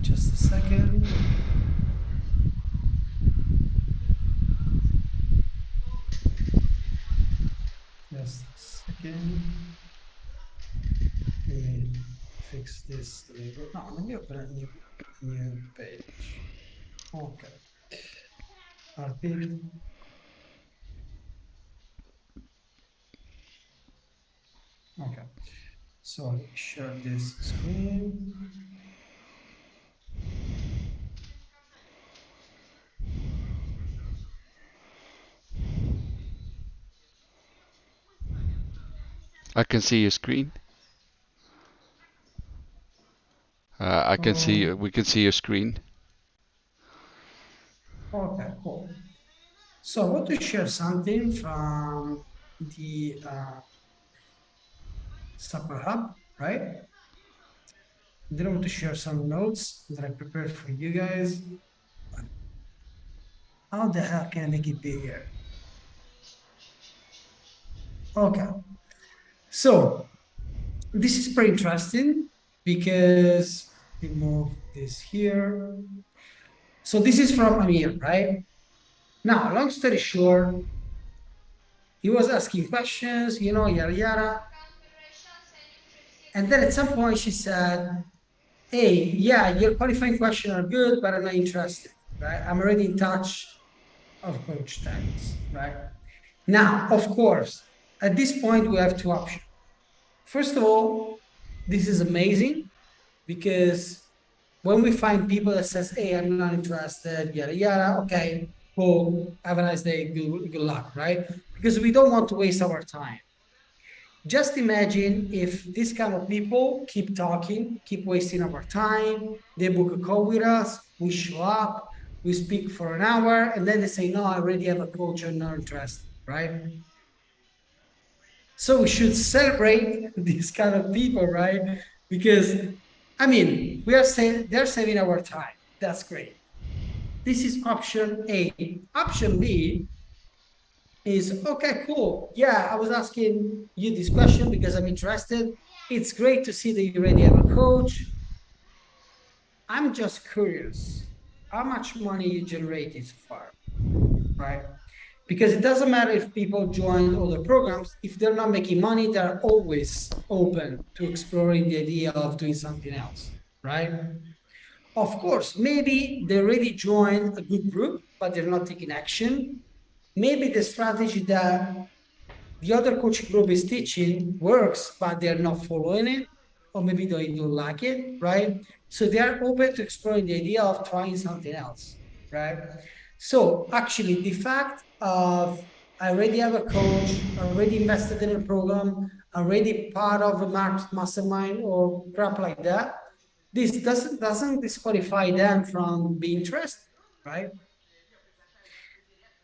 Just a second. Just a second. Let me fix this label. No, let me open a new page. Okay. Article. Okay. So let me share this screen. I can see your screen. I can see. Oh, We can see your screen. okay, cool. So I want to share something from the Supper Hub, right? Then I want to share some notes that I prepared for you guys. How the hell can I make it bigger? Okay, so this is pretty interesting because we move this here. So this is from Amir, right? Now, long story short, he was asking questions, yada yada. And then at some point she said, hey, yeah, your qualifying questions are good, but I'm not interested, right? I'm already in touch of Coach Tags, right? Now, of course, at this point, we have two options. First of all, this is amazing because when we find people that says, hey, I'm not interested, yada, yada, okay, cool, have a nice day, good luck, right? Because we don't want to waste our time. Just imagine if these kind of people keep talking, keep wasting our time, they book a call with us, we show up, we speak for an hour, and then they say, no, I already have a coach, I'm not interested, right? So we should celebrate these kind of people, right? Because I mean, they're saving our time. That's great. This is option A. Option B is okay, cool. Yeah, I was asking you this question because I'm interested. It's great to see that you already have a coach. I'm just curious how much money you generated so far, right? Because it doesn't matter if people join other programs, if they're not making money, they're always open to exploring the idea of doing something else, right? Of course, maybe they already joined a good group, but they're not taking action. Maybe the strategy that the other coaching group is teaching works, but they're not following it, or maybe they don't like it, right? So they are open to exploring the idea of trying something else, right? So actually, the fact of I already have a coach, already invested in a program, already part of a mastermind or crap like that, this doesn't disqualify them from being interested, right?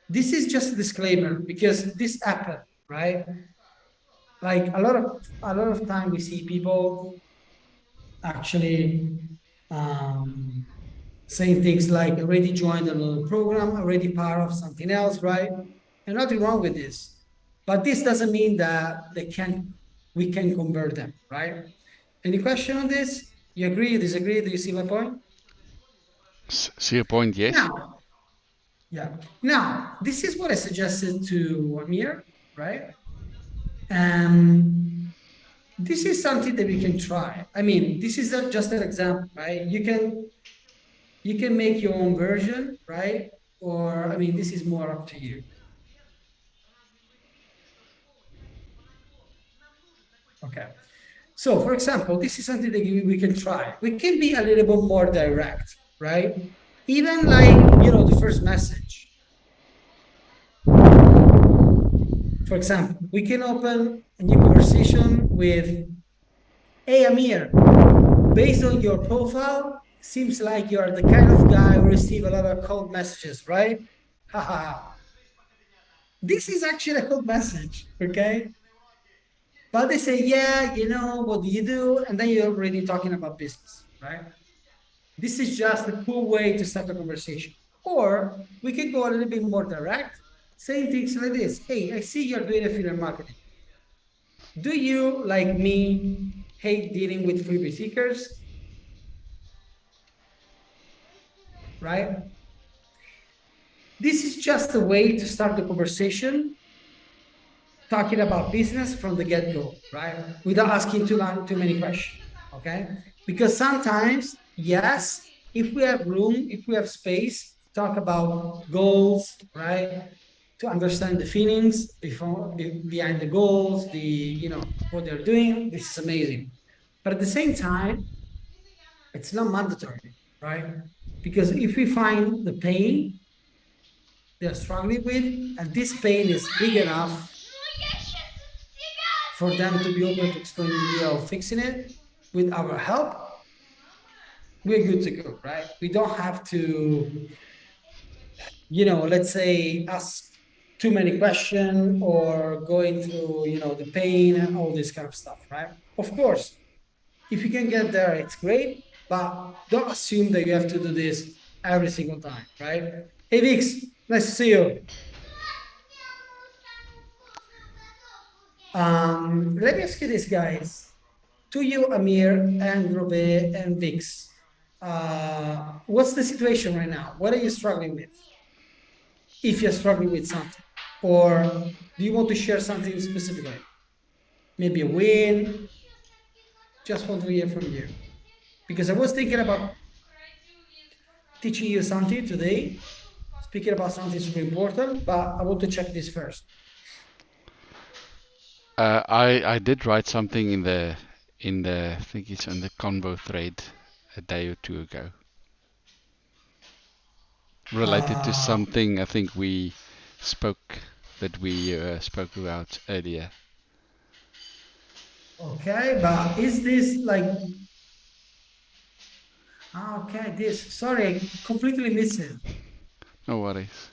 This is just a disclaimer because this happened, right? Like a lot of time we see people actually saying things like already joined another program, already part of something else, right? And nothing wrong with this, but this doesn't mean that we can convert them, right? Any question on this? You agree, you disagree? Do you see my point? See your point? Yes. Now, yeah, now this is what I suggested to Amir, right? um this is something that we can try. I mean, this is just an example, right? You can make your own version, right? Or I mean, this is more up to you. Okay. So, for example, this is something that we can try. We can be a little bit more direct, right? Even like the first message. For example, we can open a new conversation with, "Hey, Amir, based on your profile, seems like you're the kind of guy who receive a lot of cold messages, right? Haha. This is actually a cold message, okay? But they say, yeah, what do you do? And then you're already talking about business, right? This is just a cool way to start a conversation. Or we can go a little bit more direct, saying things like this. Hey, I see you're doing affiliate marketing. Do you, like me, hate dealing with freebie seekers? right? This is just a way to start the conversation talking about business from the get-go, right? Without asking too many questions, okay? Because sometimes, yes, if we have room, if we have space, talk about goals, right? To understand the feelings behind the goals, what they're doing. This is amazing. But at the same time, it's not mandatory, right? Because if we find the pain they're struggling with, and this pain is big enough for them to be able to explain the idea of fixing it with our help, we're good to go, right? We don't have to, let's say, ask too many questions or going through, the pain and all this kind of stuff, right? Of course, if you can get there, it's great, but don't assume that you have to do this every single time, right? Hey, Vix, nice to see you. Let me ask you this, guys. To you, Amir and Robe and Vix, what's the situation right now? What are you struggling with? If you're struggling with something, or do you want to share something specifically? Maybe a win. Just want to hear from you, because I was thinking about teaching you something today, speaking about something super important, but I want to check this first. I did write something I think it's on the Convo thread a day or two ago, related to something I think we spoke spoke about earlier. Okay, but is this like, okay, sorry, I completely missed it. No worries.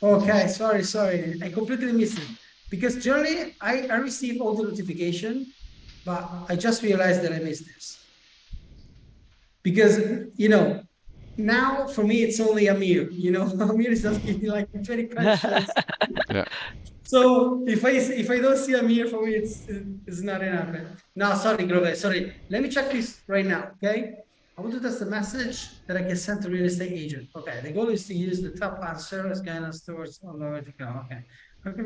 Okay, sorry, I completely missed it. Because generally I receive all the notification, but I just realized that I missed this. Because, now for me it's only Amir, Amir is asking me like 20 questions. Yeah. So if I don't see Amir, for me it's not enough. No, sorry, Grove, sorry. Let me check this right now, okay? I want to test the message that I can send to real estate agent. Okay, the goal is to use the top answer as guidance towards on the vertical. Okay. Okay,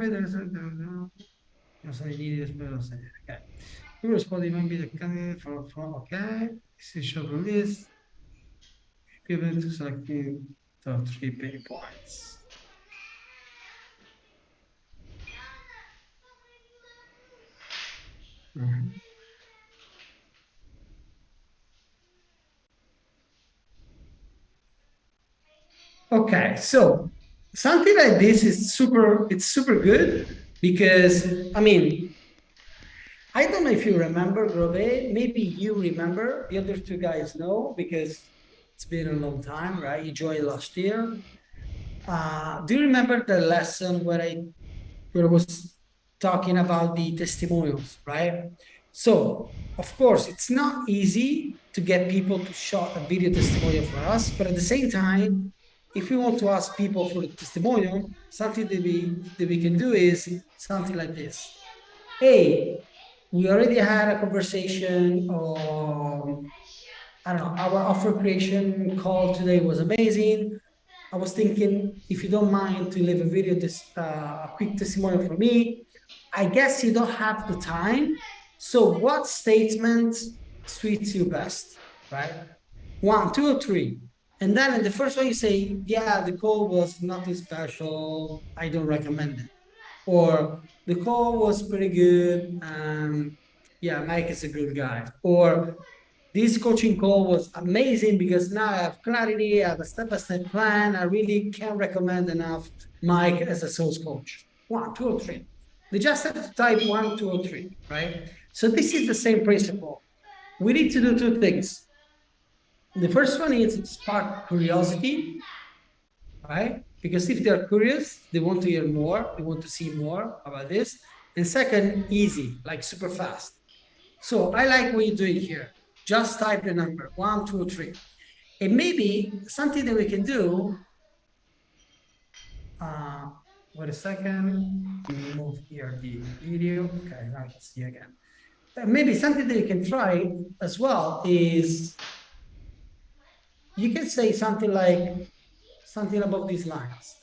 okay. Who responded might be the candidate from okay. This is short list. Given to selecting the 3 points. Mhm. Okay, so something like this is it's super good because, I mean, I don't know if you remember, Grove, maybe you remember, the other two guys know because it's been a long time, right? You joined last year. Do you remember the lesson where I was talking about the testimonials, right? So, of course, it's not easy to get people to show a video testimonial for us, but at the same time, if we want to ask people for a testimonial, something that we can do is something like this. Hey, we already had a conversation on, I don't know, our offer creation call today was amazing. I was thinking if you don't mind to leave a video, a quick testimonial for me. I guess you don't have the time. So what statement suits you best, right? One, two, or three. And then in the first one you say, yeah, the call was nothing special. I don't recommend it. Or the call was pretty good. Yeah, Mike is a good guy. Or this coaching call was amazing because now I have clarity, I have a step-by-step plan. I really can't recommend enough Mike as a sales coach. One, two, or three. They just have to type one, two, or three, right? So this is the same principle. We need to do two things. The first one is spark curiosity, right? Because if they're curious, they want to hear more, they want to see more about this. And second, easy, like super fast. So I like what you're doing here. Just type the number one, two, three. And maybe something that we can do, wait a second, let me move here the video. Okay, now you can see again. Maybe something that you can try as well is, you can say something like something above these lines.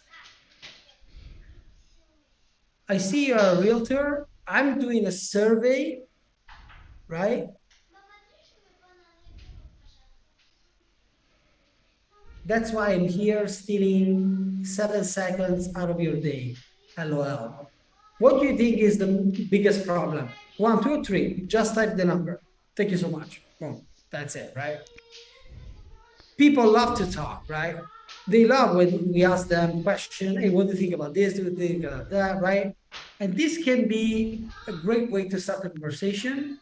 I see you're a realtor. I'm doing a survey, right? That's why I'm here stealing 7 seconds out of your day. LOL. What do you think is the biggest problem? 1, 2, 3. Just type the number. Thank you so much. Boom. That's it, right? People love to talk, right? They love when we ask them question, hey, what do you think about this? Do you think about that, right? And this can be a great way to start a conversation.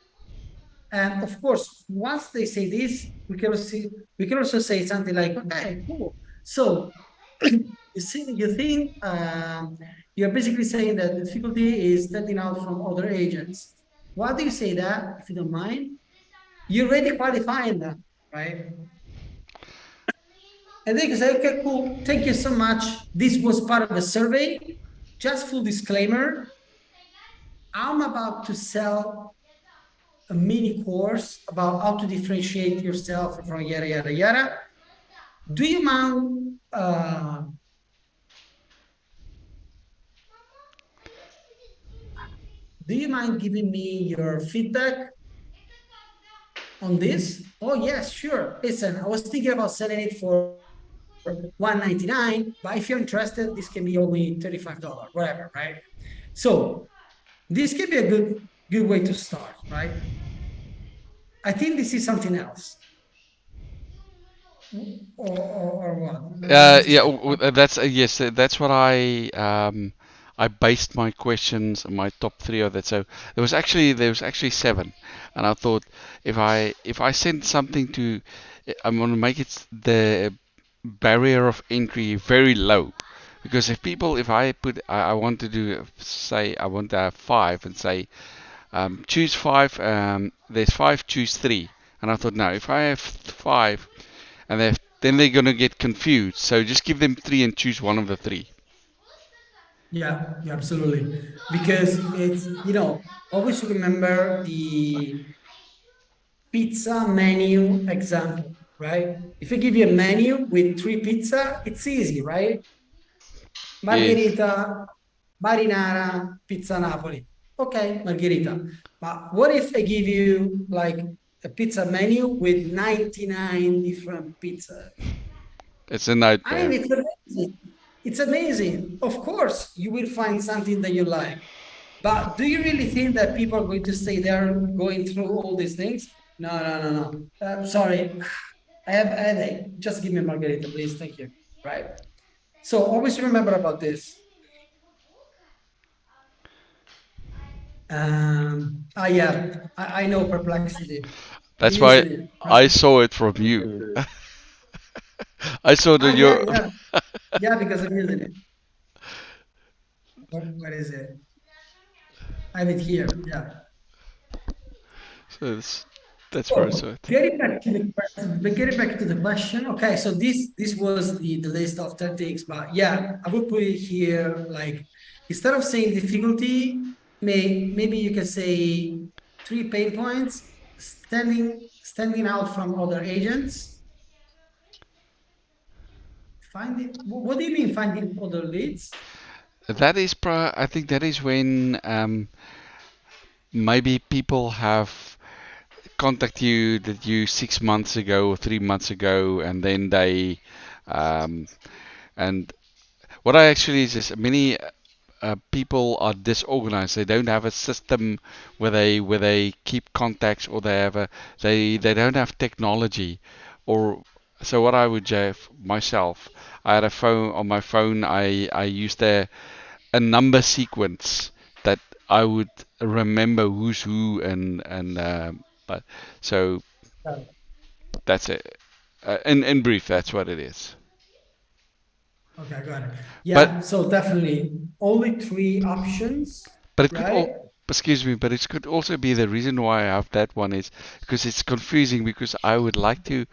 And of course, once they say this, we can also say something like, okay, cool. So you think you're basically saying that the difficulty is standing out from other agents. Why do you say that, if you don't mind? You're already qualifying them, right? And they can say, okay, cool, thank you so much. This was part of the survey. Just full disclaimer, I'm about to sell a mini course about how to differentiate yourself from yada, yada, yada. Do you mind giving me your feedback on this? Oh, yes, sure. Listen, I was thinking about selling it for $199, but if you're interested, this can be only $35, whatever, right? So this can be a good way to start, right? I think this is something else. Or what? Let's Yeah, check. that's yes, that's what I based my questions, my top three of that. So there was actually seven, and I thought if I send something to, I'm gonna make it the barrier of entry very low, because if I put I want to do say I want to have five and say choose five, there's five, choose three, and I thought no, if I have five and then they're gonna get confused. So just give them three and choose one of the three. Yeah, yeah, absolutely. Because it's, always remember the pizza menu example, right? If I give you a menu with 3 pizza, it's easy, right? Yes, Margherita, marinara, pizza Napoli. Okay, margherita. But what if I give you like a pizza menu with 99 different pizzas? it's a I mean, nightmare. it's amazing. It's amazing. Of course, you will find something that you like. But do you really think that people are going to stay there going through all these things? No, no, no, no. Sorry, I have a headache. Just give me a margarita, please. Thank you. Right. So always remember about this. Yeah, I know perplexity. I'm That's why using it. Right? I saw it from you. I saw that Yeah, you're. yeah, yeah, because I'm using it. What is it? I have it here. Yeah. So that's where I So saw it. getting back to the question, getting back to the question. Okay, so this was the list of tactics, but yeah, I would put it here like instead of saying difficulty, maybe you can say 3 pain points: standing out from other agents. Finding what do you mean finding other leads? I think that is when maybe people have contact you that you 6 months ago or 3 months ago, and then they um, and what I actually is many people are disorganized. They don't have a system where they keep contacts, or they don't have technology, or so what I would do myself. I had a phone on my phone. I used a number sequence that I would remember who's who and but so that's it. In brief, that's what it is. Okay, got it. But Yeah, so definitely only 3 options, But it could right? all, excuse me, but it could also be the reason why I have that one is because it's confusing because I would like to,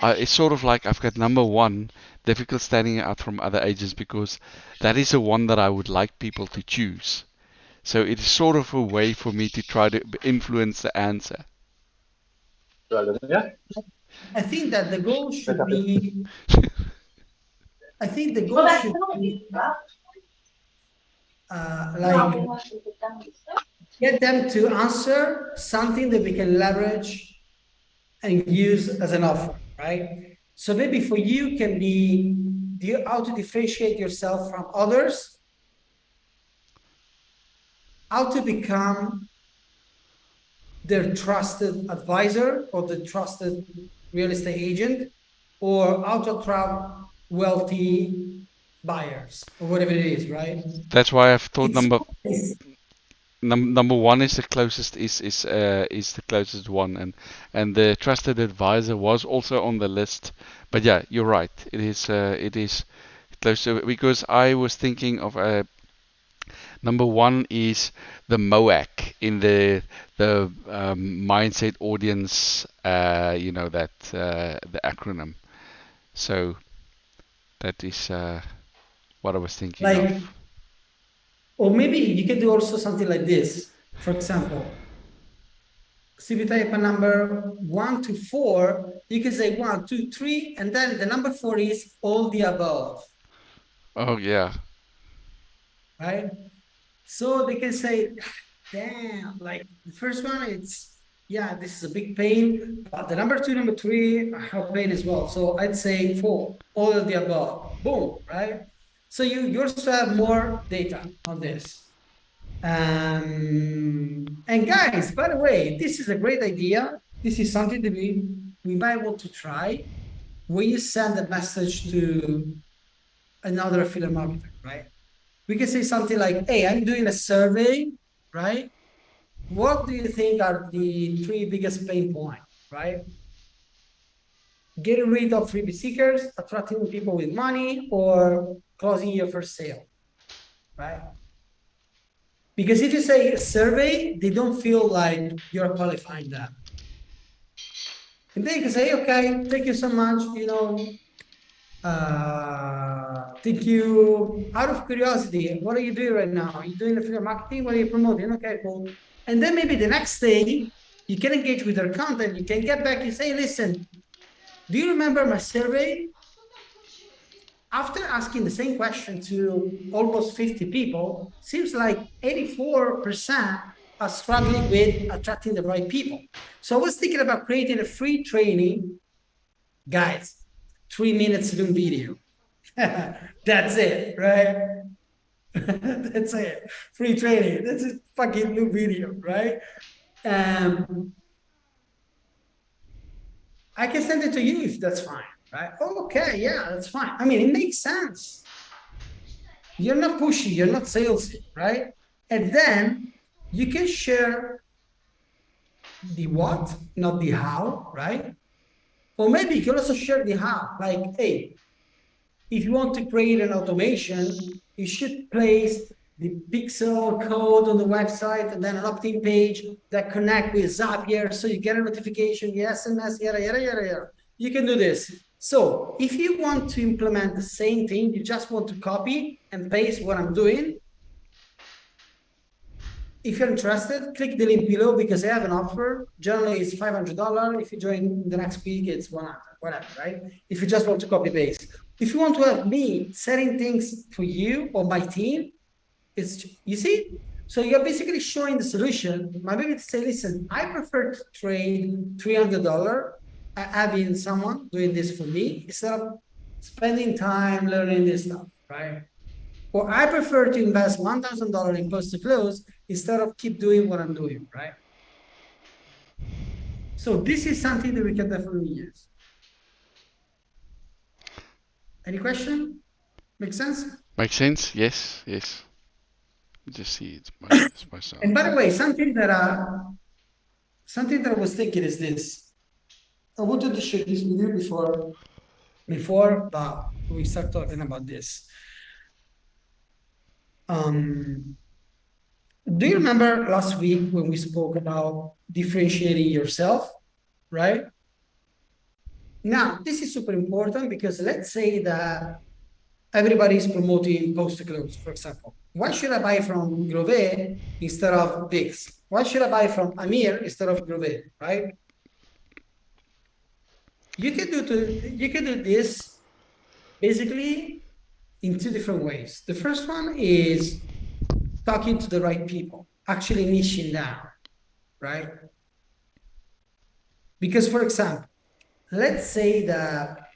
it's sort of like I've got number one, difficult standing out from other agents because that is the one that I would like people to choose. So it is sort of a way for me to try to influence the answer. I think that the goal should be, I think the goal should be like get them to answer something that we can leverage and use as an offer, right? So maybe for you can be how to differentiate yourself from others, how to become their trusted advisor or the trusted real estate agent, or how to attract wealthy buyers or whatever it is, right? That's why I've thought It's number one is the closest is the closest one, and the trusted advisor was also on the list. But yeah, you're right. It is close to, because I was thinking of number one is the MOAC in the mindset audience. You know that the acronym. So that is what I was thinking like, of. or maybe you can do also something like this. For example, so if you type a number 1 to 4, you can say 1, 2, 3, and then the number 4 is all the above, Oh yeah. right? So they can say, damn, like the first one, it's, yeah, this is a big pain, but the number 2, number 3 have pain as well. So I'd say 4, all of the above, boom, right? So you also have more data on this. And guys, by the way, this is a great idea. This is something that we might want to try when you send a message to another affiliate marketer, right? We can say something like, hey, I'm doing a survey, right? What do you think are the 3 biggest pain points, right? Getting rid of freebie seekers, attracting people with money, or closing your first sale, right? Because if you say survey, they don't feel like you're qualifying them. And then you can say, okay, thank you so much, thank you. Out of curiosity, what are you doing right now? Are you doing affiliate marketing? What are you promoting? Okay, cool. And then maybe the next day, you can engage with their content. You can get back and say, listen, do you remember my survey? After asking the same question to almost 50 people, seems like 84% are struggling with attracting the right people. So I was thinking about creating a free training, guys, 3 minutes Zoom video. That's it, right? That's it. Free training. That's a fucking new video, right? I can send it to you if that's fine, right? Oh, okay, yeah, that's fine. I mean, it makes sense. You're not pushy, you're not salesy, right? And then you can share the what, not the how, right? Or maybe you can also share the how, like, hey, if you want to create an automation, you should place the pixel code on the website and then an opt-in page that connect with Zapier so you get a notification, the SMS, yada, yada, yada, yada. You can do this. So if you want to implement the same thing, you just want to copy and paste what I'm doing. If you're interested, click the link below because I have an offer. Generally, it's $500. If you join the next week, it's 100, whatever, right? If you just want to copy paste. If you want to have me setting things for you or my team, it's, you see? So you're basically showing the solution. My baby to say, listen, I prefer to trade $300 having someone doing this for me instead of spending time learning this stuff, right? Or I prefer to invest $1,000 in post to close instead of keep doing what I'm doing, right? So this is something that we can definitely use. Any question? Make sense? Makes sense? Yes, yes. Just see it myself. And by the way, something that I was thinking is this. I wanted to share this with you before we start talking about this. Do you remember last week when we spoke about differentiating yourself, right? Now, this is super important because let's say that everybody is promoting post to close, for example. Why should I buy from Grove instead of Bix? Why should I buy from Amir instead of Grove, right? You can do this basically in two different ways. The first one is talking to the right people, actually niching down, right? Because, for example, let's say that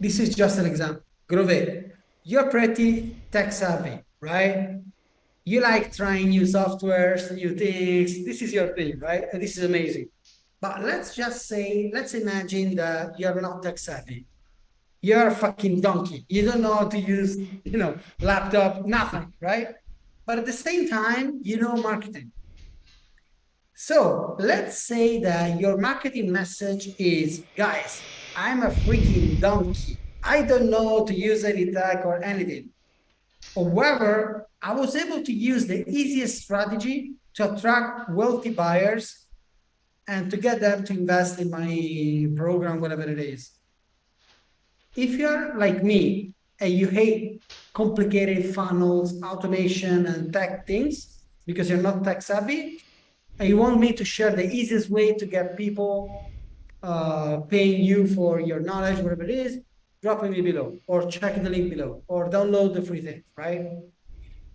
this is just an example. Grove, you're pretty tech savvy, right? You like trying new softwares, new things. This is your thing, right? And this is amazing. But let's just say, let's imagine that you're not tech savvy. You're a fucking donkey. You don't know how to use, laptop, nothing, right? But at the same time, you know marketing. So let's say that your marketing message is, guys, I'm a freaking donkey. I don't know how to use any tech or anything. However, I was able to use the easiest strategy to attract wealthy buyers and to get them to invest in my program, whatever it is. If you're like me and you hate complicated funnels, automation, and tech things because you're not tech savvy, and you want me to share the easiest way to get people paying you for your knowledge, whatever it is, drop me below or check the link below or download the free thing, right?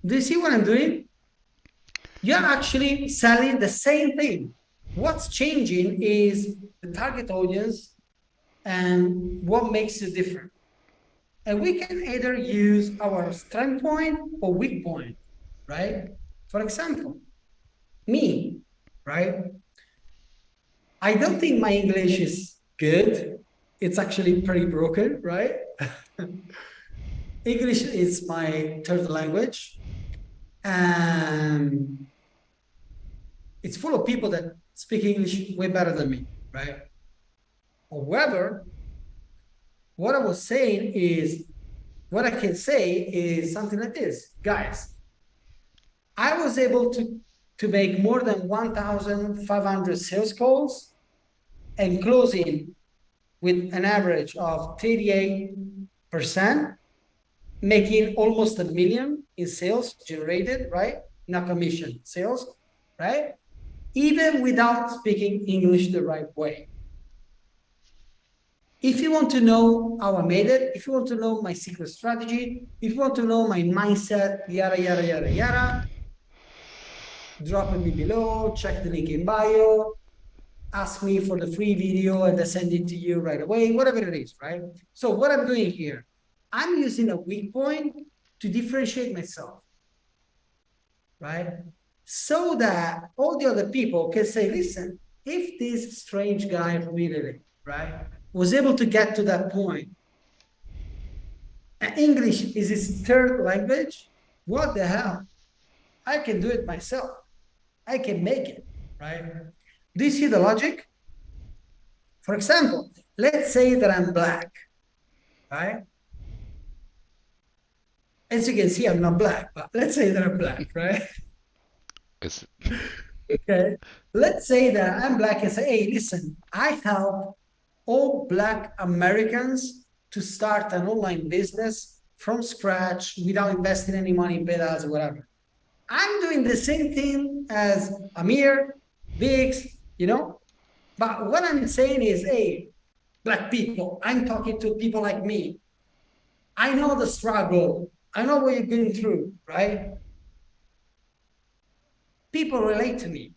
Do you see what I'm doing? You're actually selling the same thing. What's changing is the target audience and what makes it different. And we can either use our strength point or weak point, right? For example, me, right? I don't think my English is good. It's actually pretty broken, right? English is my third language. And it's full of people that speak English way better than me, right? However, what I was saying is, what I can say is something like this. Guys, I was able to make more than 1,500 sales calls and closing with an average of 38%, making almost $1 million in sales generated, right? Not commission, sales, right? Even without speaking English the right way. If you want to know how I made it, if you want to know my secret strategy, if you want to know my mindset, yada, yada, yada, yada, drop me below, check the link in bio, ask me for the free video and I send it to you right away, whatever it is, right? So what I'm doing here, I'm using a weak point to differentiate myself, right? So that all the other people can say, listen, if this strange guy from Italy, right, was able to get to that point, and English is his third language, what the hell? I can do it myself. I can make it, right? Do you see the logic? For example, let's say that I'm black, right? As you can see, I'm not black, but let's say that I'm black, right? It's, Okay. Let's say that I'm black and say, hey, listen, I help all Black Americans to start an online business from scratch without investing any money in paid ads or whatever. I'm doing the same thing as Amir, Biggs, but what I'm saying is, hey, Black people, I'm talking to people like me. I know the struggle. I know what you're going through, right? People relate to me.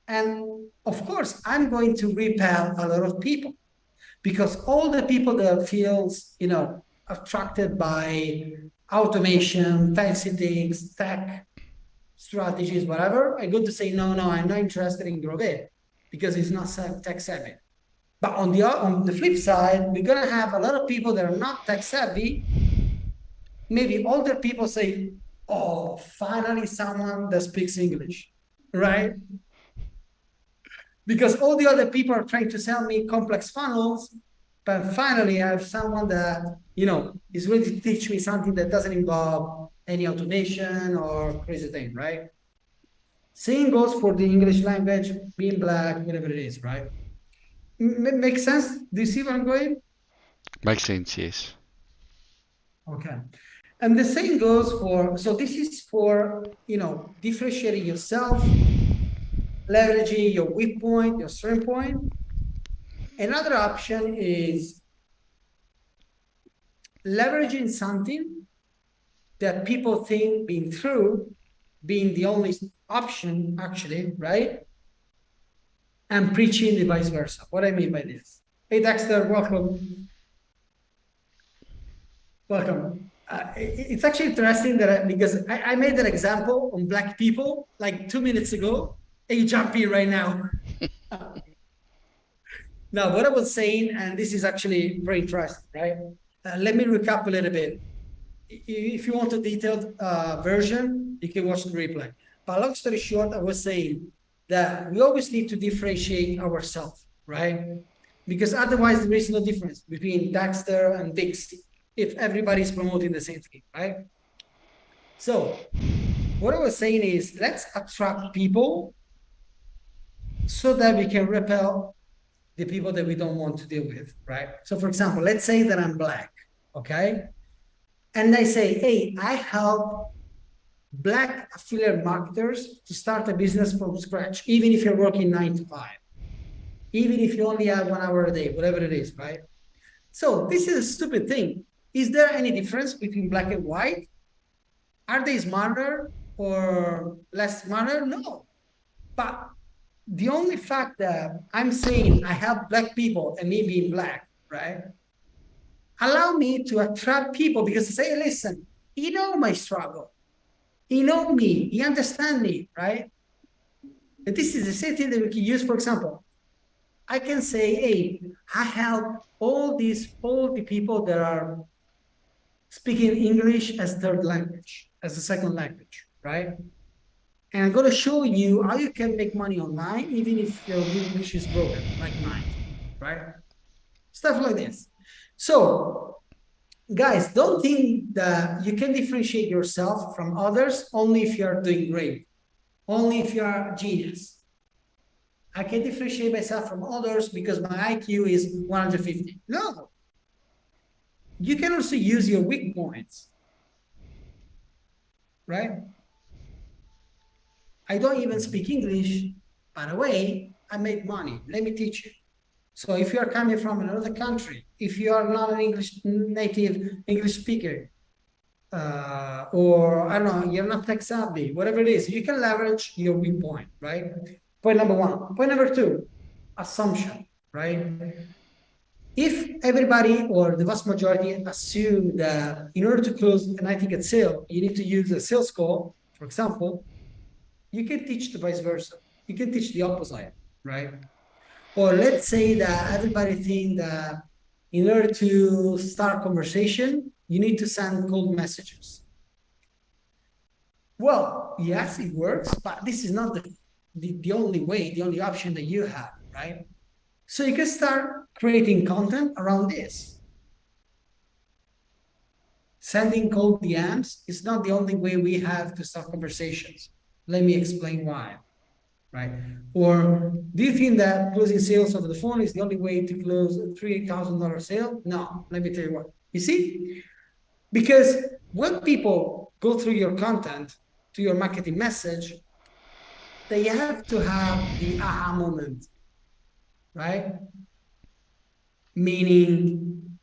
And of course, I'm going to repel a lot of people because all the people that feels, attracted by automation, fancy things, tech strategies, whatever, I'm going to say, no, I'm not interested in Grove because it's not tech savvy. But on the flip side, we're going to have a lot of people that are not tech savvy. Maybe older people say, oh, finally someone that speaks English, right? Because all the other people are trying to sell me complex funnels, but finally I have someone that, is ready to teach me something that doesn't involve any automation or crazy thing, right? Same goes for the English language, being black, whatever it is, right? Makes sense? Do you see where I'm going? makes sense, yes. Okay. And the same goes so this is for, differentiating yourself, leveraging your weak point, your strength point. Another option is leveraging something that people think being true, being the only option, actually, right? And preaching the vice versa. What I mean by this? Hey, Dexter, welcome. Welcome. It's actually interesting that because I made an example on black people like 2 minutes ago, and you jump in right now. Now, what I was saying, and this is actually very interesting, right? Let me recap a little bit. If you want a detailed version, you can watch the replay. But long story short, I was saying that we always need to differentiate ourselves, right? Because otherwise, there is no difference between Dexter and Vix if everybody's promoting the same thing, right? So, what I was saying is let's attract people so that we can repel the people that we don't want to deal with, right? So, for example, let's say that I'm black, okay? And I say, hey, I help black affiliate marketers to start a business from scratch, even if you're working 9 to 5, even if you only have 1 hour a day, whatever it is, right? So this is a stupid thing. Is there any difference between black and white? Are they smarter or less smarter? No. But the only fact that I'm saying I help black people and me being black, right? Allow me to attract people because I say, listen, you know my struggle. He know me, he understand me, right? And this is the same thing that we can use, for example. I can say, hey, I help all the people that are speaking English as third language, as a second language, right? And I'm going to show you how you can make money online, even if your English is broken, like mine, right? Stuff like this. So, guys, don't think that you can differentiate yourself from others only if you are doing great, only if you are a genius. I can differentiate myself from others because my IQ is 150. No. You can also use your weak points, right? I don't even speak English. By the way, I make money. Let me teach you. So if you are coming from another country, if you are not an English native English speaker, or I don't know, you're not tech savvy, whatever it is, you can leverage your weak point, right? Point number one. Point number two, assumption, right? If everybody or the vast majority assume that in order to close an high-ticket sale, you need to use a sales call, for example, you can teach the vice versa. You can teach the opposite, right? Or let's say that everybody think that in order to start conversation, you need to send cold messages. Well, yes, it works, but this is not the only way, the only option that you have, right? So you can start creating content around this. Sending cold DMs is not the only way we have to start conversations. Let me explain why, right? Or do you think that closing sales over the phone is the only way to close a $3,000 sale? No, let me tell you what. You see, because when people go through your content, to your marketing message, they have to have the aha moment, right? Meaning,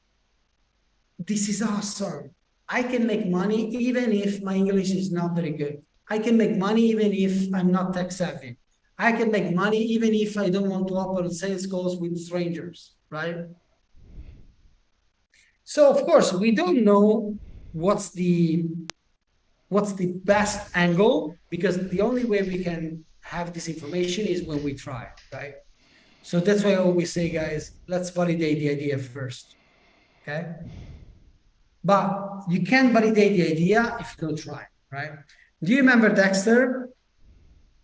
this is awesome. I can make money even if my English is not very good. I can make money even if I'm not tech savvy. I can make money even if I don't want to open sales calls with strangers, right? So of course, we don't know what's the best angle because the only way we can have this information is when we try, right? So that's why I always say, guys, let's validate the idea first, okay? But you can't validate the idea if you don't try, right? Do you remember Dexter?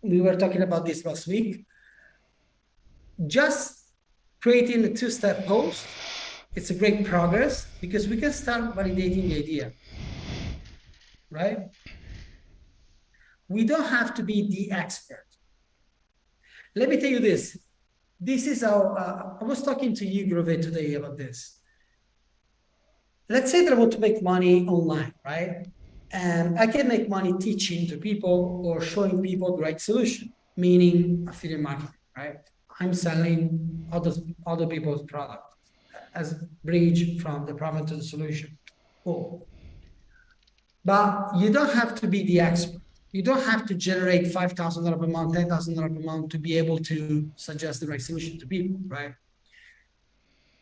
We were talking about this last week. Just creating a two-step post, it's a great progress because we can start validating the idea, right? We don't have to be the expert. Let me tell you this. This is how I was talking to you, Grove, today about this. Let's say that I want to make money online, right? And I can make money teaching to people or showing people the right solution, meaning affiliate marketing, right? I'm selling other people's product as bridge from the problem to the solution. Cool. But you don't have to be the expert. You don't have to generate $5,000 per month, $10,000 per month to be able to suggest the right solution to people, right?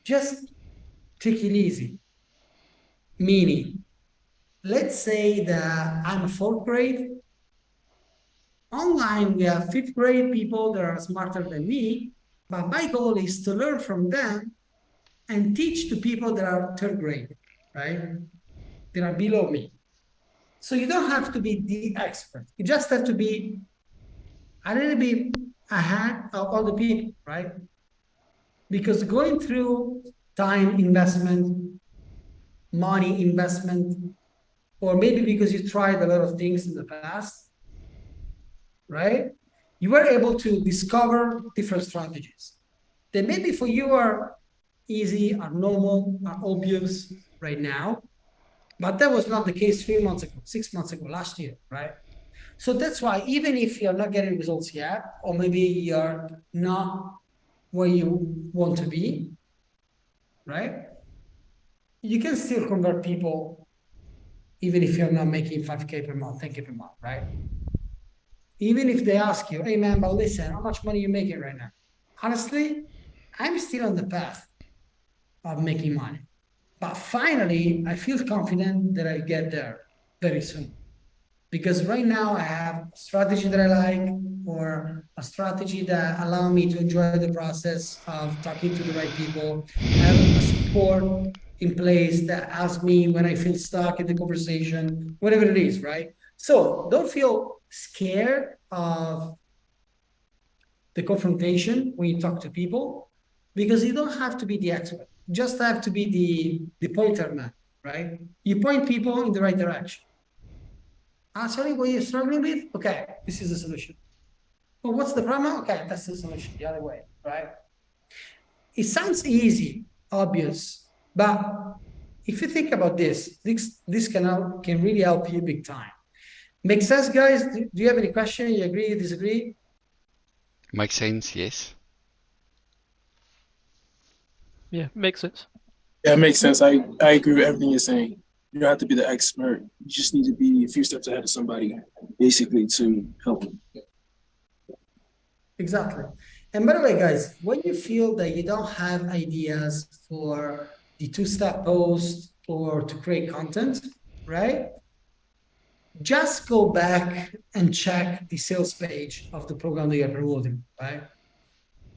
Just take it easy. Meaning, let's say that I'm a fourth grade. Online, we have fifth grade people that are smarter than me, but my goal is to learn from them and teach to people that are third grade, right? That are below me. So you don't have to be the expert. You just have to be a little bit ahead of all the people, right? Because going through time investment, money investment, or maybe because you tried a lot of things in the past, right? You were able to discover different strategies that maybe for you are easy, are normal, are obvious right now, but that was not the case 3 months ago, 6 months ago, last year, right? So that's why even if you're not getting results yet, or maybe you're not where you want to be, right? You can still convert people even if you're not making 5K per month, 10K per month, right? Even if they ask you, hey man, but listen, how much money are you making right now? Honestly, I'm still on the path of making money. But finally, I feel confident that I'll get there very soon. Because right now I have a strategy that I like, or a strategy that allow me to enjoy the process of talking to the right people. I have a support in place that helps me when I feel stuck in the conversation, whatever it is, right? So don't feel scared of the confrontation when you talk to people, because you don't have to be the expert. You just have to be the pointer man, right? You point people in the right direction. Sorry, what you're struggling with? Okay, this is the solution. Well, what's the problem? Okay, that's the solution, the other way, right? It sounds easy, obvious, but if you think about this can really help you big time. Make sense, guys? Do you have any question? You agree, disagree? Makes sense, yes. Yeah, makes sense. That makes sense. I agree with everything you're saying. You don't have to be the expert. You just need to be a few steps ahead of somebody, basically, to help them. Exactly. And by the way, guys, when you feel that you don't have ideas for the two-step post or to create content, right? Just go back and check the sales page of the program that you're promoting, right?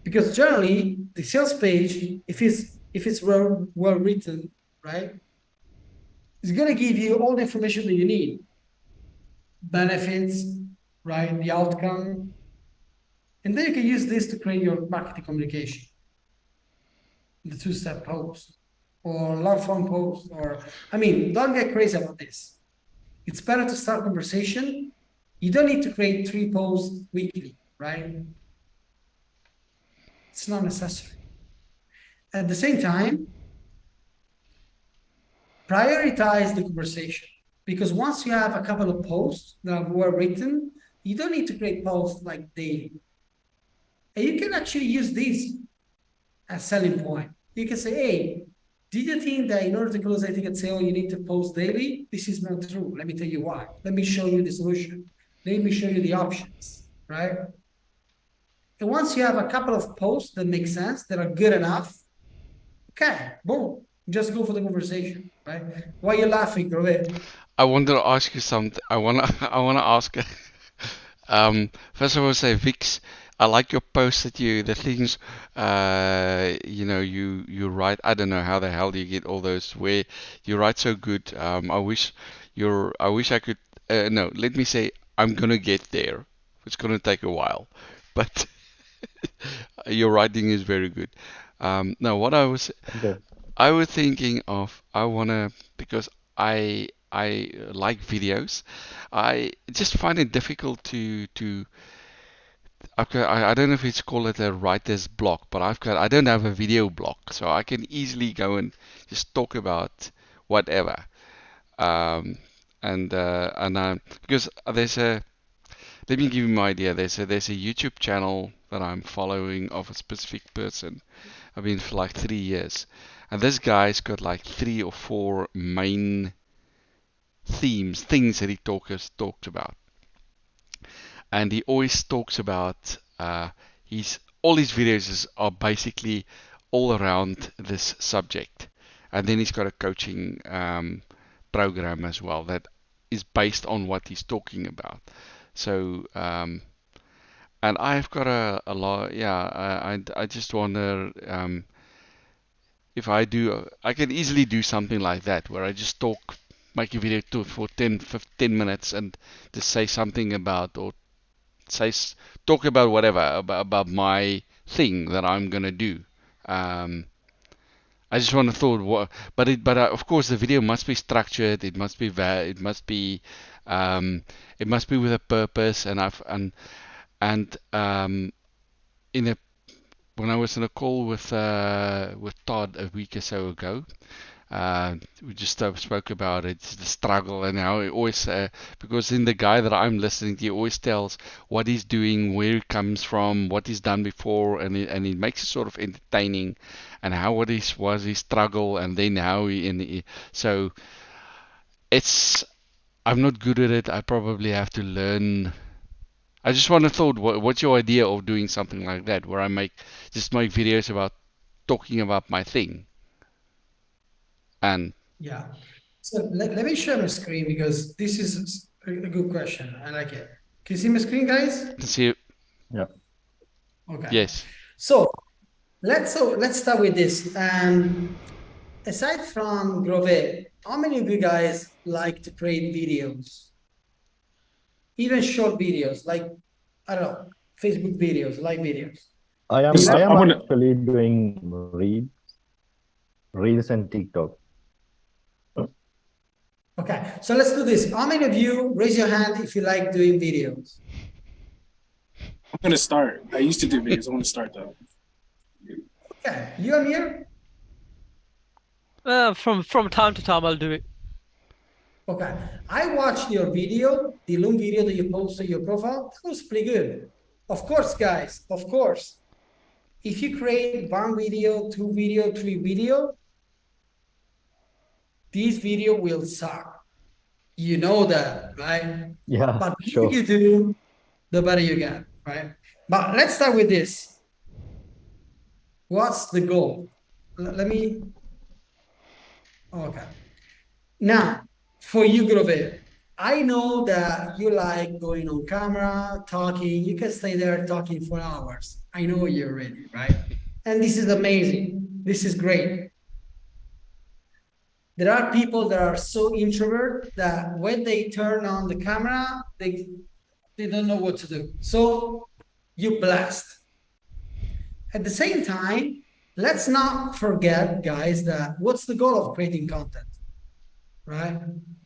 Because generally, the sales page, if it's well written, right, it's gonna give you all the information that you need. Benefits, right? The outcome. And then you can use this to create your marketing communication. The two-step post or long form post, or don't get crazy about this. It's better to start conversation. You don't need to create 3 posts weekly, right? It's not necessary. At the same time, prioritize the conversation, because once you have a couple of posts that were written, you don't need to create posts like daily. And you can actually use these as selling point. You can say, hey, did you think that in order to close a ticket sale, you need to post daily? This is not true. Let me tell you why. Let me show you the solution. Let me show you the options, right? And once you have a couple of posts that make sense, that are good enough, okay, boom, just go for the conversation, right? Why are you laughing, Rohit? I wanted to ask you something. I wanna ask. First of all, say Vix, I like your post that the things, you write. I don't know how the hell you get all those where you write so good. I wish I could. No, let me say I'm gonna get there. It's gonna take a while, but your writing is very good. Now, what Okay. I was thinking of, I wanna, because I like videos. I just find it difficult to okay, I don't know if it's called it a writer's block, but I don't have a video block, so I can easily go and just talk about whatever. Um, and because there's a let me give you my idea. There's a YouTube channel that I'm following of a specific person. I've been for like 3 years. And this guy's got like 3 or 4 main themes, things that he talked about. And he always talks about all his videos are basically all around this subject. And then he's got a coaching program as well that is based on what he's talking about. So and I've got a lot. Yeah, I just wonder if I can easily do something like that where I just make a video for 10 minutes and just say something about or talk about whatever about my thing that I'm gonna do. I just want to thought what, but of course the video must be structured. It must be it must be with a purpose. And in a when I was in a call with Todd a week or so ago, we just spoke about it, the struggle, and how he always because in the guy that I'm listening to, he always tells what he's doing, where he comes from, what he's done before, and he makes it sort of entertaining, and how was his struggle, and then how so it's I'm not good at it. I probably have to learn. I just want to thought, what's your idea of doing something like that, where I make videos about talking about my thing? And Yeah. So let me share my screen because this is a good question. I like it. Can you see my screen, guys? see, Yeah. Okay. yes, So let's start with this. Aside from Grove, how many of you guys like to create videos? Even short videos, like, I don't know, Facebook videos, live videos. I am Yes, I wanna- actually doing reels and TikTok. Okay, so let's do this. How many of you raise your hand if you like doing videos? I'm gonna start. I used to do videos. I want to start though. Okay, you, Amir? From time to time, I'll do it. Okay, I watched your video, the Loom video that you posted on your profile. That was pretty good. Of course, guys, of course. If you create 1 video, 2 video, 3 video, this video will suck. You know that, right? Yeah, But the sure. more you do, the better you get, right? But let's start with this. What's the goal? Let me. Okay. Now, for you, Grove, I know that you like going on camera, talking. You can stay there talking for hours. I know you're ready, right? And this is amazing. This is great. There are people that are so introvert that when they turn on the camera, they don't know what to do. So you blast. At the same time, let's not forget, guys, that what's the goal of creating content, right?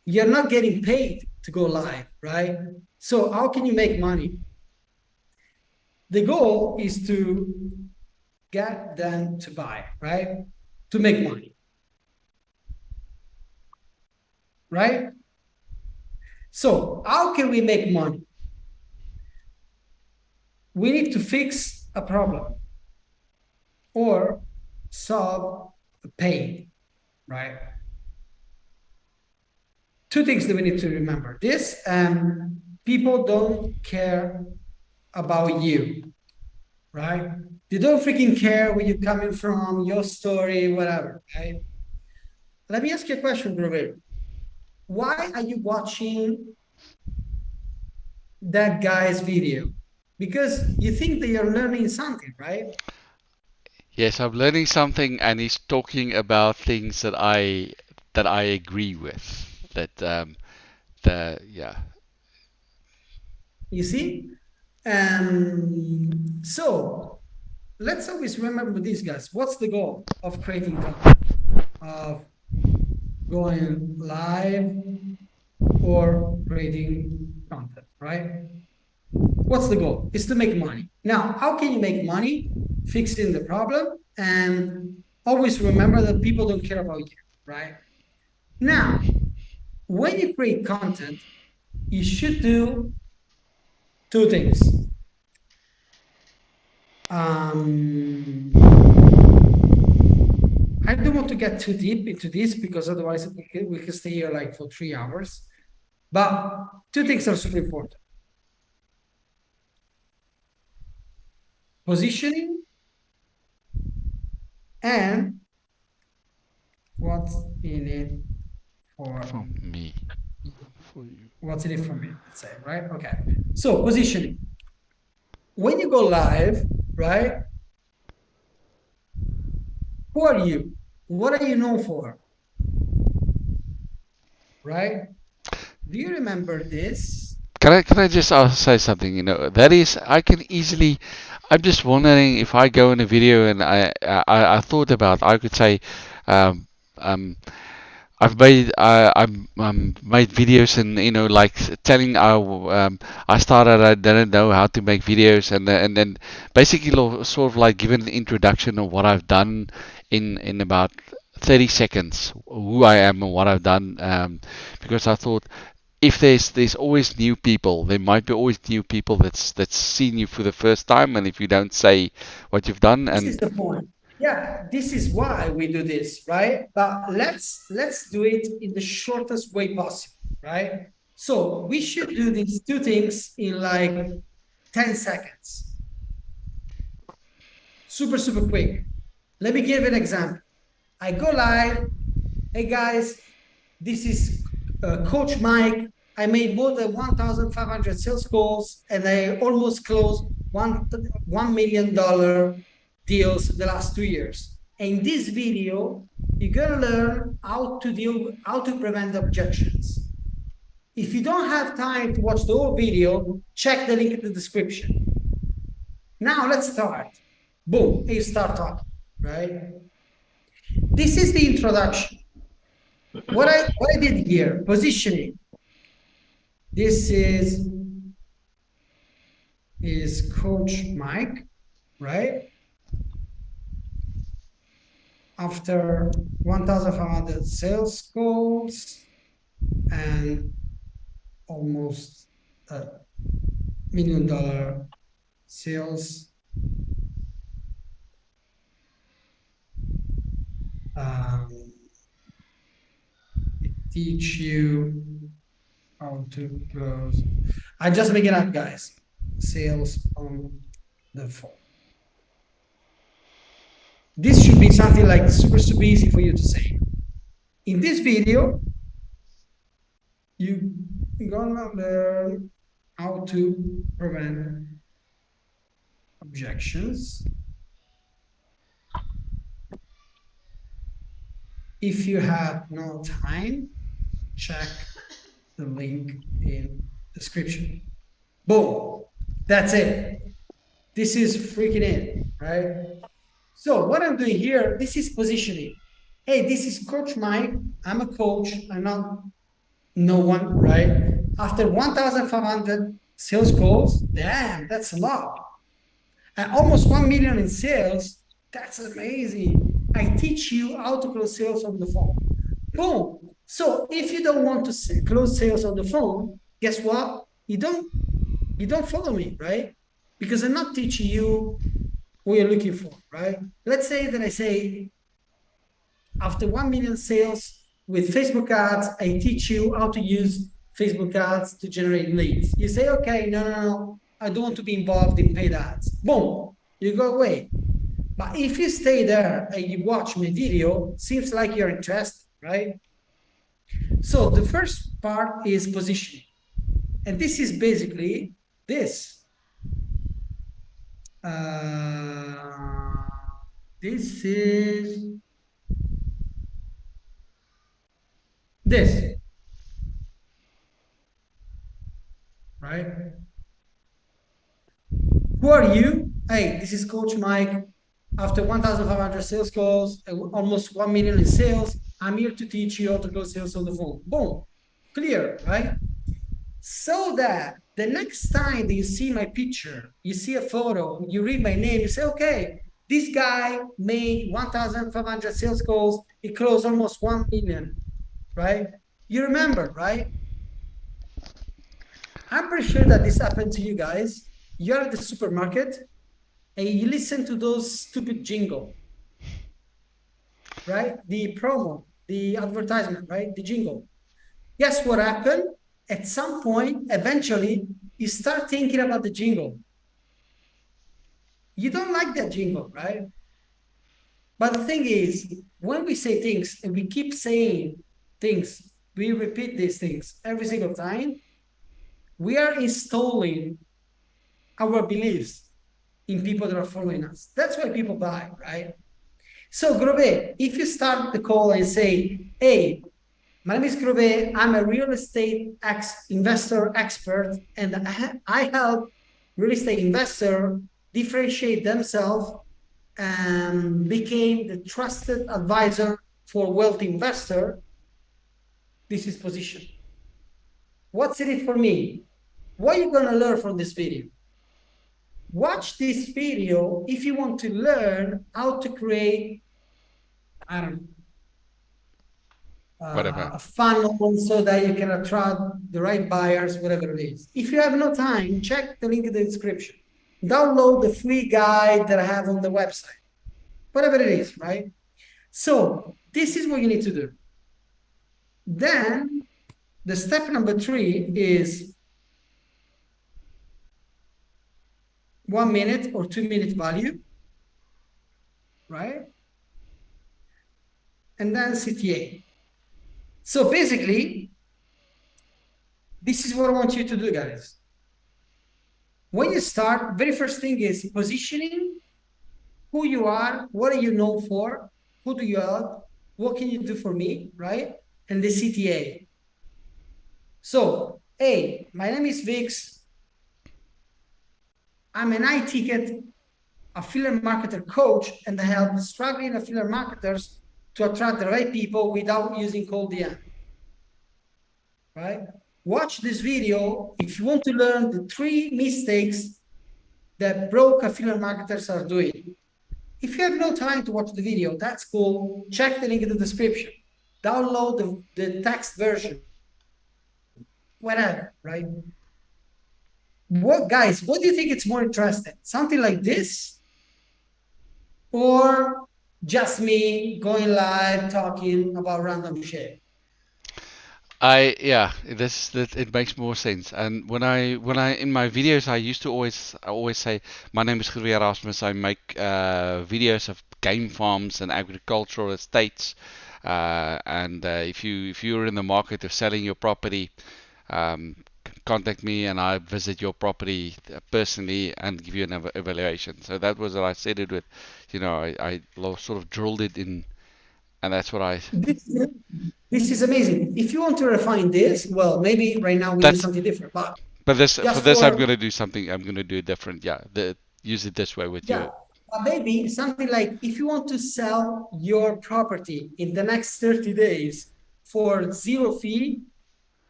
You're not getting paid to go live, right? So how can you make money? The goal is to get them to buy, right? To make money. Right? So how can we make money? We need to fix a problem or solve a pain, right? 2 things that we need to remember. This, people don't care about you, right? They don't freaking care where you're coming from, your story, whatever, right? Let me ask you a question, Grove. Why are you watching that guy's video? Because you think that you're learning something, right? yes, I'm learning something, and he's talking about things that I agree with. Yeah. You see? So let's always remember these guys. What's the goal of creating content? Of going live or creating content, right? What's the goal? It's to make money. Now, how can you make money? Fixing the problem, and always remember that people don't care about you, right? Now, when you create content, you should do 2 things. I don't want to get too deep into this because otherwise we can stay here like for 3 hours. But two things are super important. Positioning and what's in it for From me. For you. what's in it for me, let's say, right? Okay. So positioning. When you go live, right? Who are you? What are you known for? Right? Do you remember this? Can I just say something? You know, that is, I can easily. I'm just wondering if I go in a video and I thought about, I could say, um, um, I've made videos and you know like telling our I started, I didn't know how to make videos, and then basically sort of like given an introduction of what I've done in about 30 seconds, who I am and what I've done, because I thought if there's always new people, there might be always new people that's seen you for the first time, and if you don't say what you've done, This is and the point. Yeah, this is why we do this, right? But let's do it in the shortest way possible, right? So we should do these two things in like 10 seconds. Super, super quick. Let me give an example. I go live. Hey guys, this is Coach Mike. I made more than 1,500 sales calls and I almost closed $1 million deals the last 2 years. In this video, you're gonna learn how to prevent objections. If you don't have time to watch the whole video, check the link in the description. Now let's start. Boom, you start talking, right? This is the introduction. What I did here, positioning. This is Coach Mike, right? After 1,500 sales calls and almost $1 million sales. Teach you how to close. I just make it up, guys. Sales on the phone. This should be something like super easy for you to say. In this video, you're gonna learn how to prevent objections. If you have no time, check the link in description. Boom, that's it. This is freaking it, right? So what I'm doing here, this is positioning. Hey, this is Coach Mike. I'm a coach. I'm not no one, right? After 1,500 sales calls, damn, that's a lot. And almost 1 million in sales, that's amazing. I teach you how to close sales on the phone. Boom. So if you don't want to close sales on the phone, guess what? You don't follow me, right? Because I'm not teaching you what you're looking for, right? Let's say that I say, after 1 million sales with Facebook ads, I teach you how to use Facebook ads to generate leads. You say, okay, no, I don't want to be involved in paid ads. Boom, you go away. But if you stay there and you watch my video, seems like you're interested, right? So the first part is positioning. And this is basically this. This is this, right? Who are you? Hey, this is Coach Mike. After 1,500 sales calls, almost 1 million in sales, I'm here to teach you how to close sales on the phone. Boom, clear, right? So that the next time that you see my picture, you see a photo, you read my name, you say, okay, this guy made 1,500 sales calls, he closed almost 1 million, right? You remember, right? I'm pretty sure that this happened to you guys. You're at the supermarket and you listen to those stupid jingle, right? The promo, the advertisement, right? The jingle. Guess what happened? At some point, eventually, you start thinking about the jingle. You don't like that jingle, right? But the thing is, when we say things and we keep saying things, we repeat these things every single time, we are installing our beliefs in people that are following us. That's why people buy, right? So, Grove, if you start the call and say, hey, my name is Grove, I'm a real estate investor expert, and I help real estate investor differentiate themselves and became the trusted advisor for wealthy investor. This is position. What's in it for me? What are you going to learn from this video? Watch this video if you want to learn how to create, I don't know, Whatever. a funnel so that you can attract the right buyers, whatever it is. If you have no time, check the link in the description. Download the free guide that I have on the website, whatever it is, right? So this is what you need to do. Then the step number 3 is 1 minute or 2 minute value, right? And then CTA. So basically, this is what I want you to do, guys. When you start, very first thing is positioning who you are, what are you known for, who do you help, what can you do for me, right? And the CTA. So, hey, my name is Vix. I'm an high-ticket affiliate marketer coach, and I help struggling affiliate marketers to attract the right people without using cold DM, right? Watch this video if you want to learn the 3 mistakes that broke affiliate marketers are doing. If you have no time to watch the video, that's cool. Check the link in the description. Download the text version. Whatever, right? What, guys, what do you think it's more interesting? Something like this? Or just me going live talking about random shit? It makes more sense. And when I in my videos I used to always say my name is Javier Erasmus. I make videos of game farms and agricultural estates. And if you're in the market of selling your property, contact me and I visit your property personally and give you an evaluation. So that was what I said it with. I sort of drilled it in, and that's what I. This is amazing. If you want to refine this, well, maybe right now we do something different. But for this, just I'm gonna do something. I'm gonna do it different. Yeah, use it this way with you. But maybe something like if you want to sell your property in the next 30 days for 0 fee,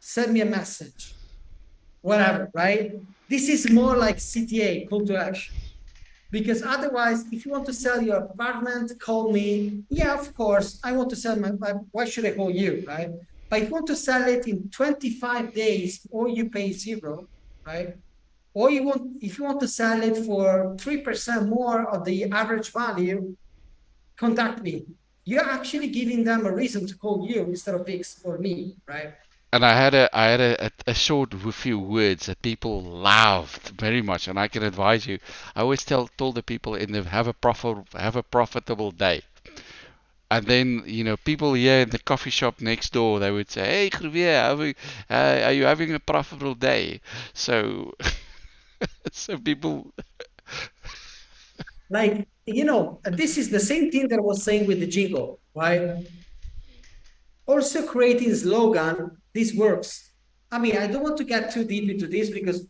send me a message. Whatever, right? This is more like CTA, call to action. Because otherwise, if you want to sell your apartment, call me. Yeah, of course, I want to sell my, why should I call you, right? But if you want to sell it in 25 days, or you pay 0, right? Or if you want to sell it for 3% more of the average value, contact me. You're actually giving them a reason to call you instead of Vix or me, right? And I had a short few words that people loved very much, and I can advise you. I always told the people have a profitable day. And then people here in the coffee shop next door, they would say, "Hey, Javier, are you having a profitable day?" So, so people. Like, this is the same thing that I was saying with the jingle, right? Also creating slogan, this works. I mean, I don't want to get too deep into this because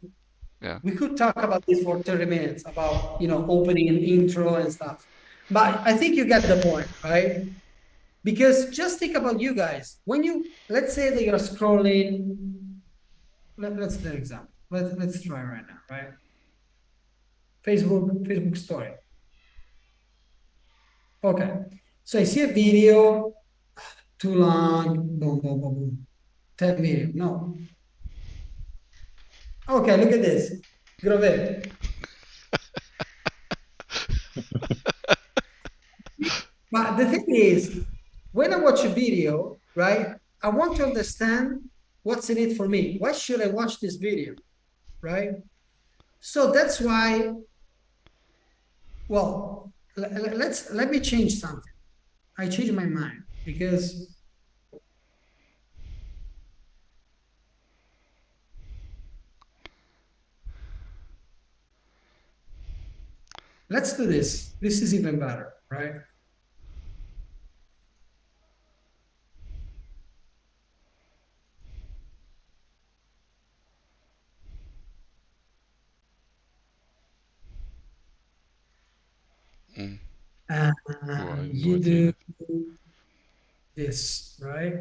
we could talk about this for 30 minutes about, opening an intro and stuff. But I think you get the point, right? Because just think about you guys. When let's say that you're scrolling, let's do an example. Let's try right now, right? Facebook story. Okay, so I see a video, too long, boom, boom, boom, boom. 10 video, no. Okay, look at this. Grove. But the thing is, when I watch a video, right, I want to understand what's in it for me. Why should I watch this video, right? So that's why, well, let me change something. I changed my mind because let's do this. This is even better, right? Mm. And Oh, I have no you idea. do this, right?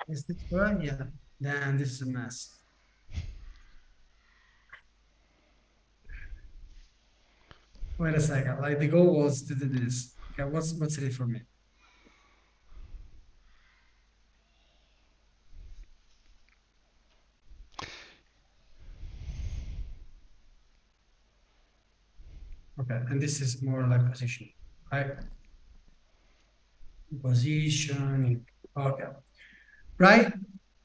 Is this right? Yeah. Then this is a mess. Wait a second. Like the goal was to do this. Okay, what's in it for me? Okay, and this is more like position, right? Positioning. Okay. Right?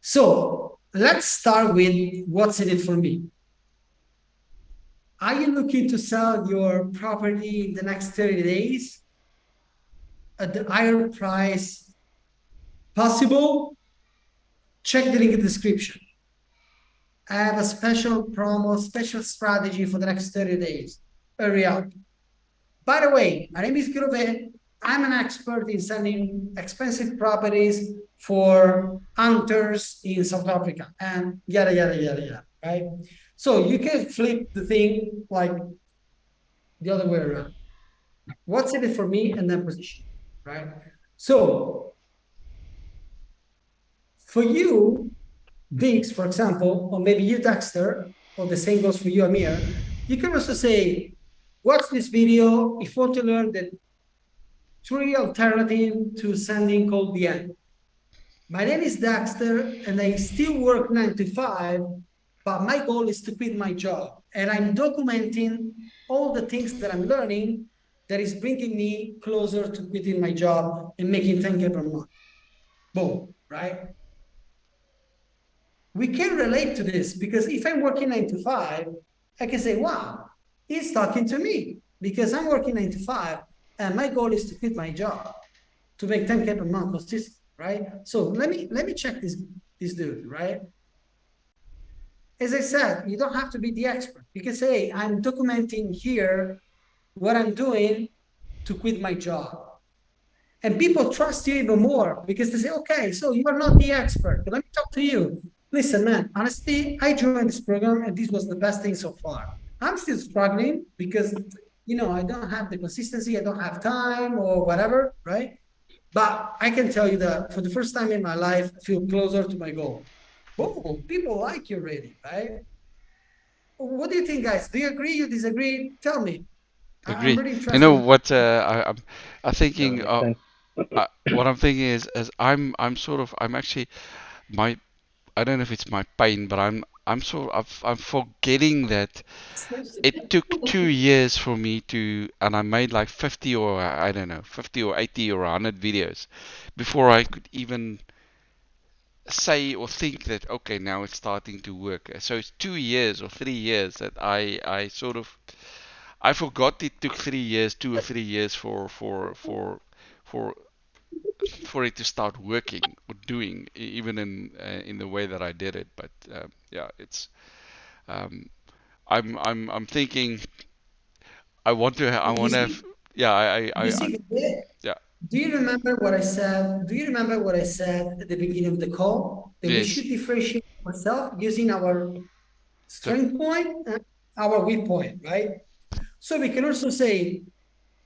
So let's start with what's in it for me. Are you looking to sell your property in the next 30 days at the higher price possible? Check the link in the description. I have a special promo, special strategy for the next 30 days. Hurry up. By the way, my name is Grove. I'm an expert in selling expensive properties for hunters in South Africa and yada, yada, yada, yada, right? So you can flip the thing like the other way around. What's in it for me and then position, right? So for you, Vince, for example, or maybe you, Dexter, or the same goes for you, Amir, you can also say, watch this video if you want to learn the three alternative to sending cold DM. My name is Dexter, and I still work 9 to 5, but my goal is to quit my job. And I'm documenting all the things that I'm learning that is bringing me closer to quitting my job and making 10K per month. Boom, right? We can relate to this because if I'm working 9 to 5, I can say, wow, he's talking to me because I'm working 9 to 5 and my goal is to quit my job to make 10K per month consistent, right? So let me check this dude, right? As I said, you don't have to be the expert. You can say, I'm documenting here what I'm doing to quit my job. And people trust you even more because they say, okay, so you are not the expert, but let me talk to you. Listen, man, honestly, I joined this program and this was the best thing so far. I'm still struggling because, I don't have the consistency, I don't have time or whatever, right? But I can tell you that for the first time in my life, I feel closer to my goal. Boom, people like you already, right? What do you think, guys? Do you agree? You disagree? Tell me. I'm Agree. really You know interested. what? I'm Yeah, thinking. makes sense. What I'm thinking is I'm actually my. I don't know if it's my pain, but I'm forgetting that it took 2 years for me to, and I made like 50 or I don't know, 50 or 80 or 100 videos before I could even say or think that okay, now it's starting to work. So it's 2 years or 3 years that I forgot it took 3 years, 2 or 3 years for for it to start working or doing, even in the way that I did it. But yeah, it's um, I'm thinking I You want to see, have yeah you see, yeah do you remember what I said? Do you remember what I said at the beginning of the call? That we yes should differentiate ourselves using our the, strength point and our weak point, right? So we can also say,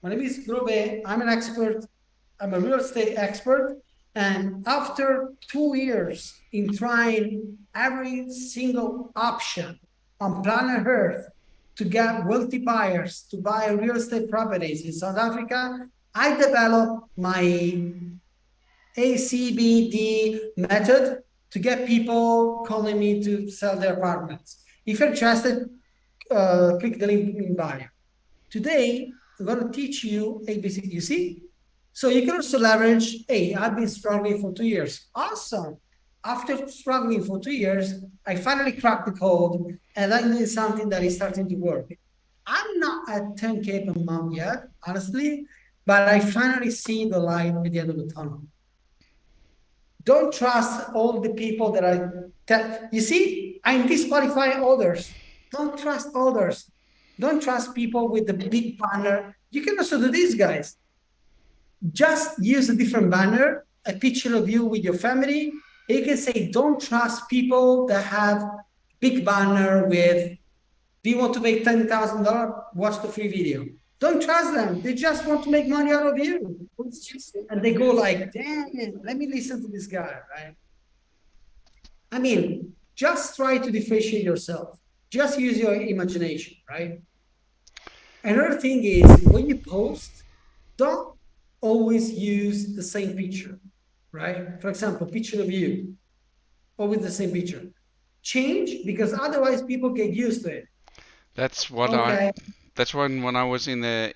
my name is Grobe, I'm an expert, I'm a real estate expert. And after 2 years in trying every single option on planet Earth to get wealthy buyers to buy real estate properties in South Africa, I developed my ACBD method to get people calling me to sell their apartments. If you're interested, click the link in bio. Today, I'm going to teach you ABC. You see? So you can also leverage, hey, I've been struggling for 2 years. Awesome. After struggling for 2 years, I finally cracked the code and I did something that is starting to work. I'm not at 10K per month yet, honestly, but I finally see the light at the end of the tunnel. Don't trust all the people that you see, I'm disqualifying others. Don't trust others. Don't trust people with the big banner. You can also do this, guys. Just use a different banner, a picture of you with your family. You can say, don't trust people that have big banner with, do you want to make $10,000? Watch the free video. Don't trust them. They just want to make money out of you. And they go like, damn, let me listen to this guy, right? I mean, just try to differentiate yourself. Just use your imagination, right? Another thing is when you post, don't always use the same picture, right? For example, picture of you, always the same picture. Change, because otherwise people get used to it. That's what Okay. that's when I was in the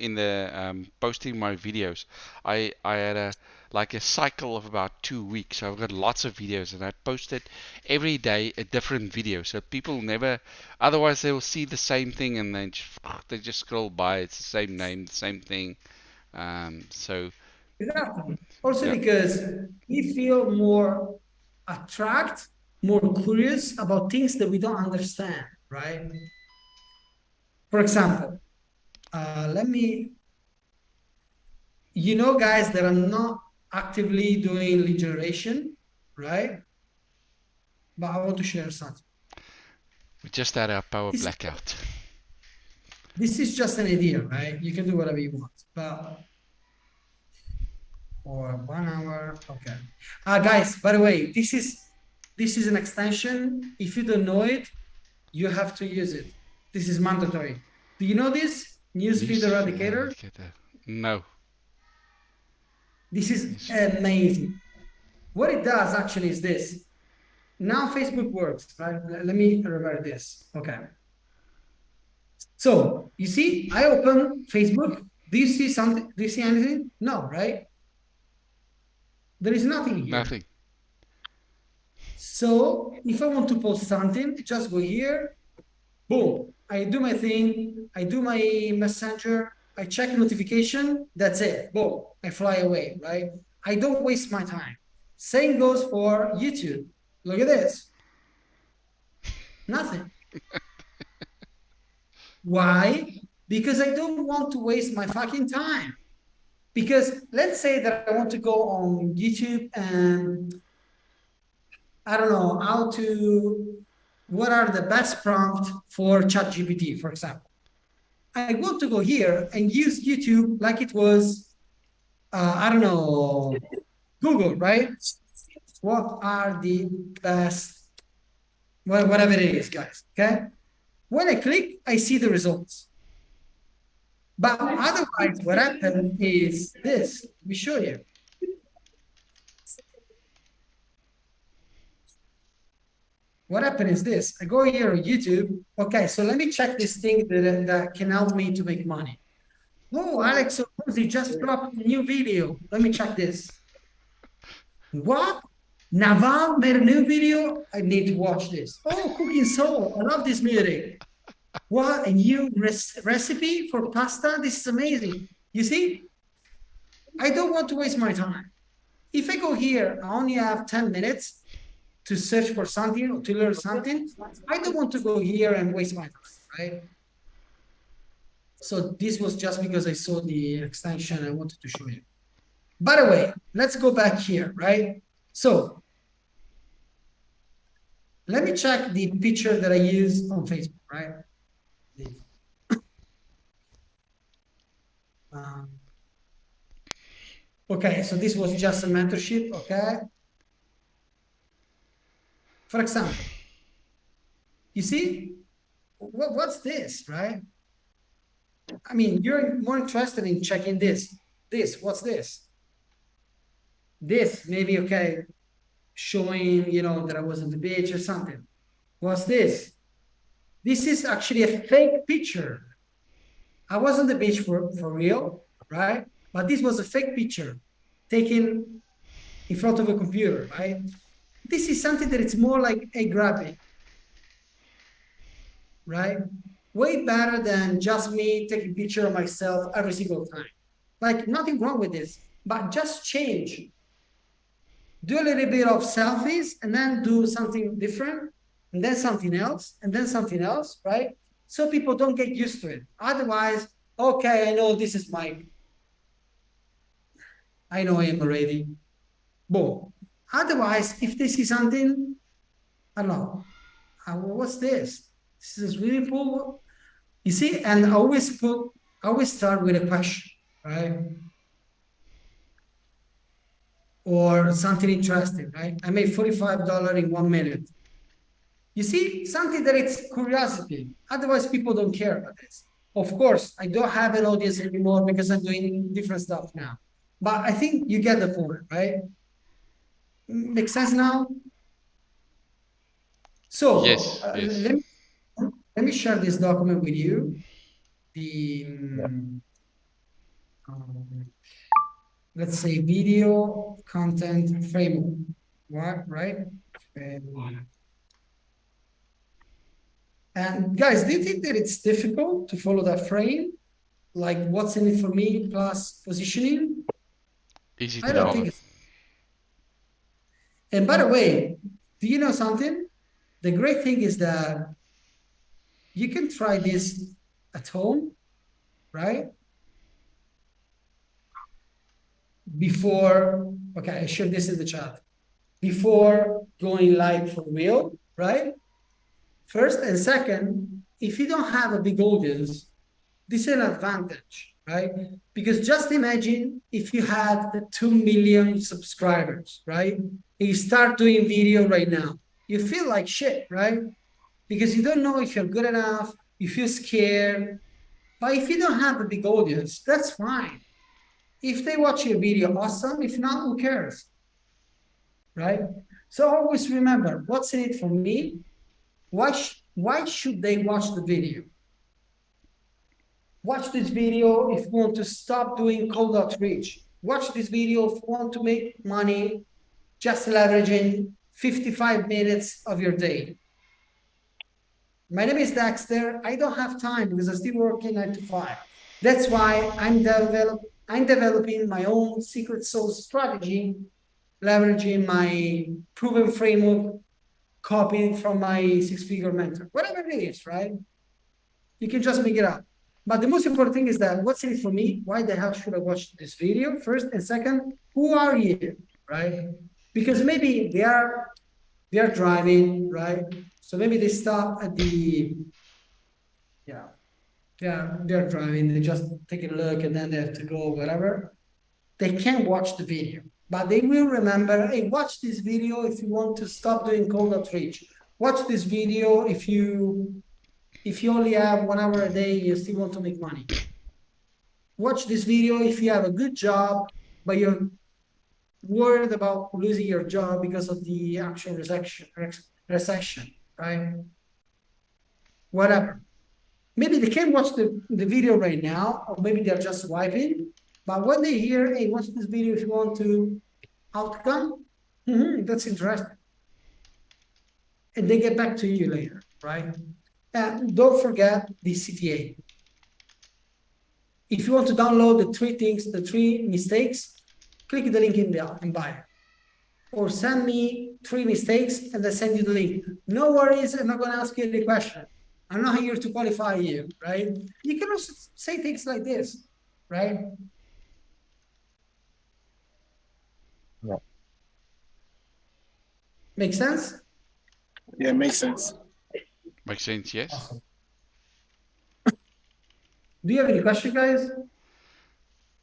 posting my videos, I had a cycle of about 2 weeks. So I've got lots of videos and I posted every day a different video. So people never, otherwise they will see the same thing and then they just scroll by. It's the same name, the same thing. So Exactly. Also yeah. because we feel more more curious about things that we don't understand, right? For example, guys, that I'm not actively doing lead generation, right? But I want to share something. We just had our power This- blackout. This is just an idea, right? You can do whatever you want, but for 1 hour, okay. Guys, by the way, this is an extension. If you don't know it, you have to use it. This is mandatory. Do you know this? Newsfeed Eradicator? No. This is amazing. What it does actually is this. Now Facebook works, right? Let me revert this. Okay. So you see, I open Facebook. Do you see something? Do you see anything? No, right? There is nothing here. Nothing. So if I want to post something, just go here, boom. I do my thing. I do my messenger. I check notification. That's it. Boom. I fly away, right? I don't waste my time. Same goes for YouTube. Look at this. Nothing. Why? Because I don't want to waste my fucking time. Because let's say that I want to go on YouTube and I don't know what are the best prompts for ChatGPT, for example. I want to go here and use YouTube like it was, I don't know, Google, right? What are the best, whatever it is, guys, okay? When I click, I see the results. But otherwise, what happens is this. Let me show you. What happened is this. I go here on YouTube. Okay, so let me check this thing that can help me to make money. Oh, Alex Oppose just dropped a new video. Let me check this. What? Naval made a new video? I need to watch this. Oh, Cooking Soul. I love this music. What? A new recipe for pasta? This is amazing. You see? I don't want to waste my time. If I go here, I only have 10 minutes to search for something or to learn something. I don't want to go here and waste my time, right? So this was just because I saw the extension. I wanted to show you. By the way, let's go back here, right? So let me check the picture that I use on Facebook, right? Okay, so this was just a mentorship, okay? For example, you see, what's this, right? I mean, you're more interested in checking this. What's this? This, maybe, okay. showing, you know, that I was on the beach or something. What's this? This is actually a fake picture. I was on the beach for real, right? But this was a fake picture taken in front of a computer, right? This is something that it's more like a graphic, right? Way better than just me taking a picture of myself every single time. Like, nothing wrong with this, but just change. Do a little bit of selfies and then do something different, and then something else, and then something else, right? So people don't get used to it. Otherwise, okay, I know this is Mike. I know him already. Boom. Otherwise, if they see something, I don't know, what's this? This is really cool. You see, and I always start with a question, right? Or something interesting, right? I made $45 in 1 minute. You see, something that it's curiosity. Otherwise, people don't care about this. Of course, I don't have an audience anymore because I'm doing different stuff now. But I think you get the point, right? Makes sense now? So Yes, yes. let me share this document with you. The let's say video content framework, right? And guys, do you think that it's difficult to follow that frame? Like, what's in it for me plus positioning? Easy I to don't follow. think it's. And by the way, do you know something? The great thing is that you can try this at home, right? Before, okay, I share this in the chat. Before going live for real, right? First and second, if you don't have a big audience, this is an advantage, right? Because just imagine if you had 2 million subscribers, right? And you start doing video right now. You feel like shit, right? Because you don't know if you're good enough, you feel scared. But if you don't have a big audience, that's fine. If they watch your video, awesome. If not, who cares? Right? So always remember, what's in it for me? Why should they watch the video? Watch this video if you want to stop doing cold outreach. Watch this video if you want to make money just leveraging 55 minutes of your day. My name is Dexter. I don't have time because I'm still working 9 to 5. That's why I'm developing my own secret sauce strategy, leveraging my proven framework, copying from my six-figure mentor. Whatever it is, right? You can just make it up. But the most important thing is that what's in it for me? Why the hell should I watch this video? First and second, who are you, right? Because maybe they are driving, right? So maybe they stop at the, they're driving, they just take a look and then they have to go, whatever. They can watch the video, but they will remember, hey, watch this video if you want to stop doing cold outreach. Watch this video if you only have 1 hour a day, you still want to make money. Watch this video if you have a good job, but you're worried about losing your job because of the actual recession, right? Whatever. Maybe they can watch the video right now, or maybe they're just swiping. But when they hear, hey, watch this video if you want to outcome, that's interesting. And they get back to you later, right? And don't forget the CTA. If you want to download the 3 things, the 3 mistakes, click the link in the bio. Or send me 3 mistakes and I send you the link. No worries, I'm not going to ask you any question. I'm not here to qualify you, right? You can also say things like this, right? Yeah. Make sense? Yeah, it makes sense. Makes sense, yes? Awesome. Do you have any question, guys?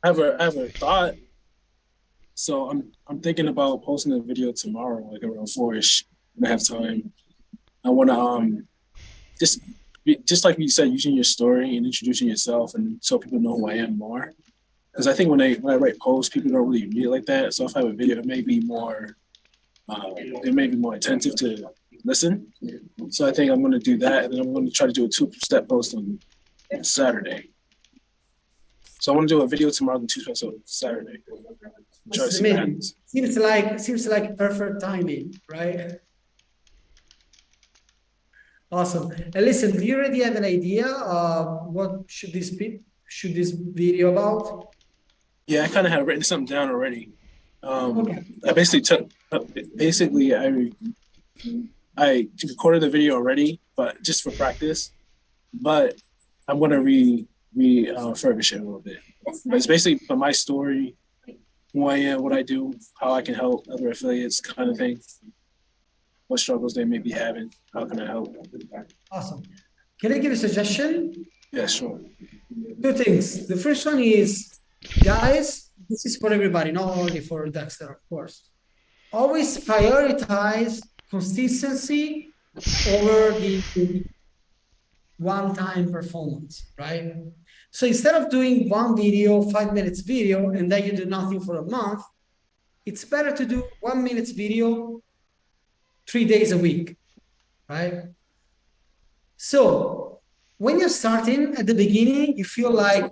I have a thought. So I'm thinking about posting a video tomorrow, like around 4ish, when I have time. I want to just like you said, using your story and introducing yourself, and so people know who I am more. Because I think when I write posts, people don't really read it like that. So if I have a video, it may be more they may be more attentive to listen. So I think I'm going to do that, and then I'm going to try to do a 2-step post on Saturday. So I want to do a video tomorrow and 2 steps on Saturday. Try to see what happens. Seems like perfect timing, right? Awesome. And listen, do you already have an idea of what should this video about? Yeah, I kind of had written something down already. Okay. I basically took, I recorded the video already, but just for practice. But I'm gonna refurbish it a little bit. But it's basically my story, who I am, what I do, how I can help other affiliates, kind of thing. What struggles they may be having, how can I help? Awesome. Can I give a suggestion? Yeah, sure. 2 things. The first one is, guys, this is for everybody, not only for Dexter, of course. Always prioritize consistency over the one-time performance, right? So instead of doing one video, 5 minutes video, and then you do nothing for a month, it's better to do 1 minute video 3 days a week, right? So when you're starting at the beginning, you feel like,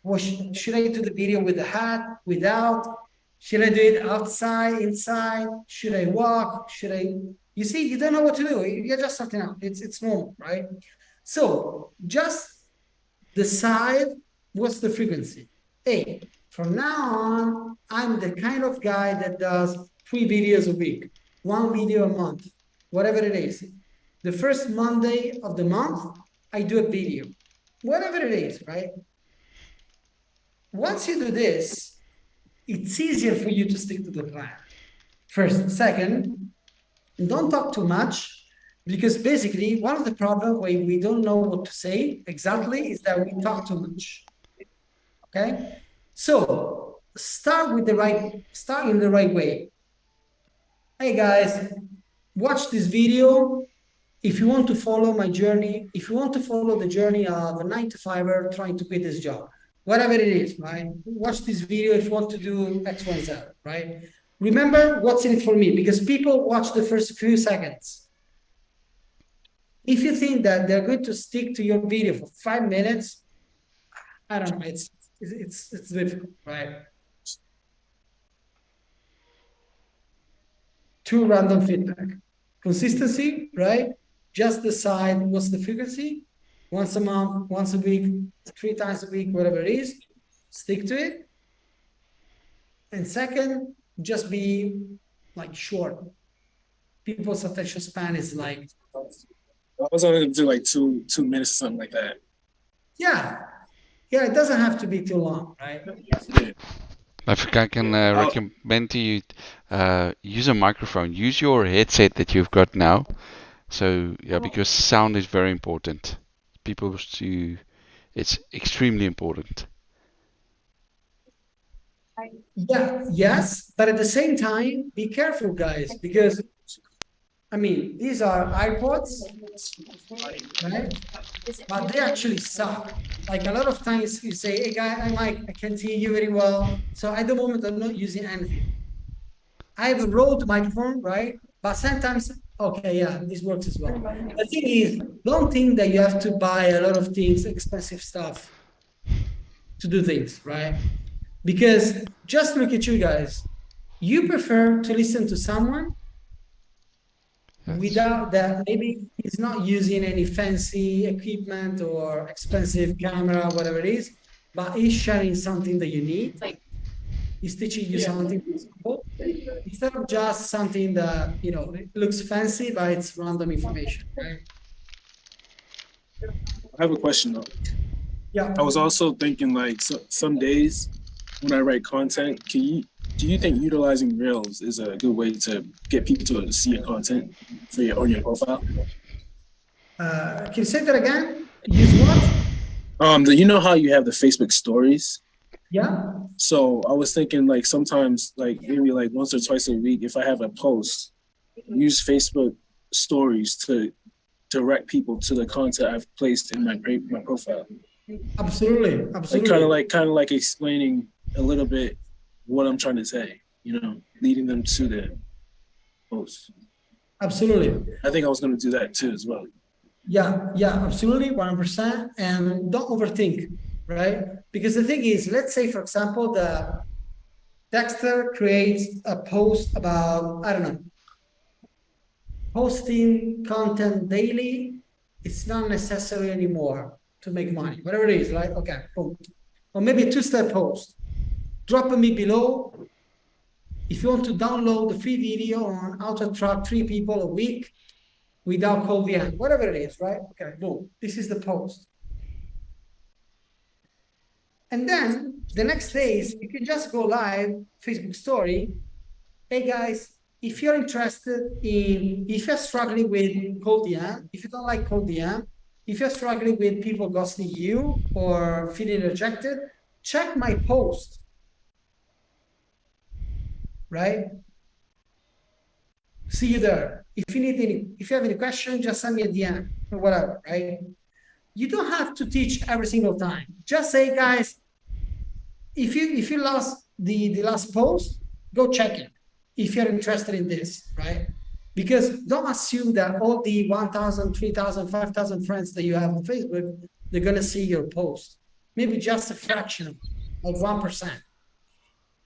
well, should I do the video with the hat, without? Should I do it outside, inside? Should I walk? You see, you don't know what to do. You're just starting out. It's normal, right? So just decide what's the frequency. Hey, from now on, I'm the kind of guy that does 3 videos a week, 1 video a month, whatever it is. The first Monday of the month, I do a video, whatever it is, right? Once you do this, it's easier for you to stick to the plan. First. Second, don't talk too much, because basically one of the problems where we don't know what to say exactly is that we talk too much. Okay? So start in the right way. Hey guys, watch this video. If you want to follow my journey, if you want to follow the journey of a 9-to-5er trying to quit his job, whatever it is, right? Watch this video if you want to do X, Y, Z, right? Remember what's in it for me, because people watch the first few seconds. If you think that they're going to stick to your video for 5 minutes, I don't know, it's difficult, right? 2 random feedback. Consistency, right? Just decide what's the frequency. Once a month, once a week, 3 times a week, whatever it is, stick to it. And second, just be like short. People's attention span is like, I was only gonna do like two minutes or something like that. yeah, it doesn't have to be too long, right? I think I can recommend to you use a microphone. Use your headset that you've got now. So yeah, because sound is very important. It's extremely important. Yeah, yes, but at the same time, be careful, guys, because I mean, these are iPods, right? But they actually suck. Like a lot of times you say, hey guy, I'm Mike, I can't hear you very well. So at the moment, I'm not using anything. I have a Rode microphone, right? But sometimes, okay, yeah, this works as well. The thing is, don't think that you have to buy a lot of things, expensive stuff to do things, right? Because just look at you guys. You prefer to listen to someone without that, maybe he's not using any fancy equipment or expensive camera, whatever it is, but he's sharing something that you need. He's teaching you something simple, instead of just something that, you know, it looks fancy, but it's random information, right? I have a question though. Yeah. I was also thinking like some days when I write content, do you think utilizing Reels is a good way to get people to see your content on your profile? Can you say that again? Use what? You know how you have the Facebook stories? Yeah. So I was thinking like sometimes like maybe like once or twice a week, if I have a post, use Facebook stories to direct people to the content I've placed in my profile. Absolutely. Like kind of like explaining a little bit what I'm trying to say. leading them to the post. Absolutely. I think I was going to do that too as well. Yeah, absolutely, 100%. And don't overthink, right? Because the thing is, let's say, for example, the Dexter creates a post about, I don't know, posting content daily. It's not necessary anymore to make money, whatever it is, right? Okay, boom. Or maybe a two-step post. Drop me below if you want to download the free video on how to attract 3 people a week without call VM, whatever it is, right? Okay, boom. This is the post. And then the next day is you can just go live, Facebook story. Hey guys, if you're interested in, if you're struggling with cold DM, if you don't like cold DM, if you're struggling with people ghosting you or feeling rejected, check my post, right? See you there. If you have any question, just send me a DM or whatever, right? You don't have to teach every single time. Just say, guys, if you lost the last post, go check it if you're interested in this, right? Because don't assume that all the 1,000, 3,000, 5,000 friends that you have on Facebook, they're gonna see your post. Maybe just a fraction, like 1%.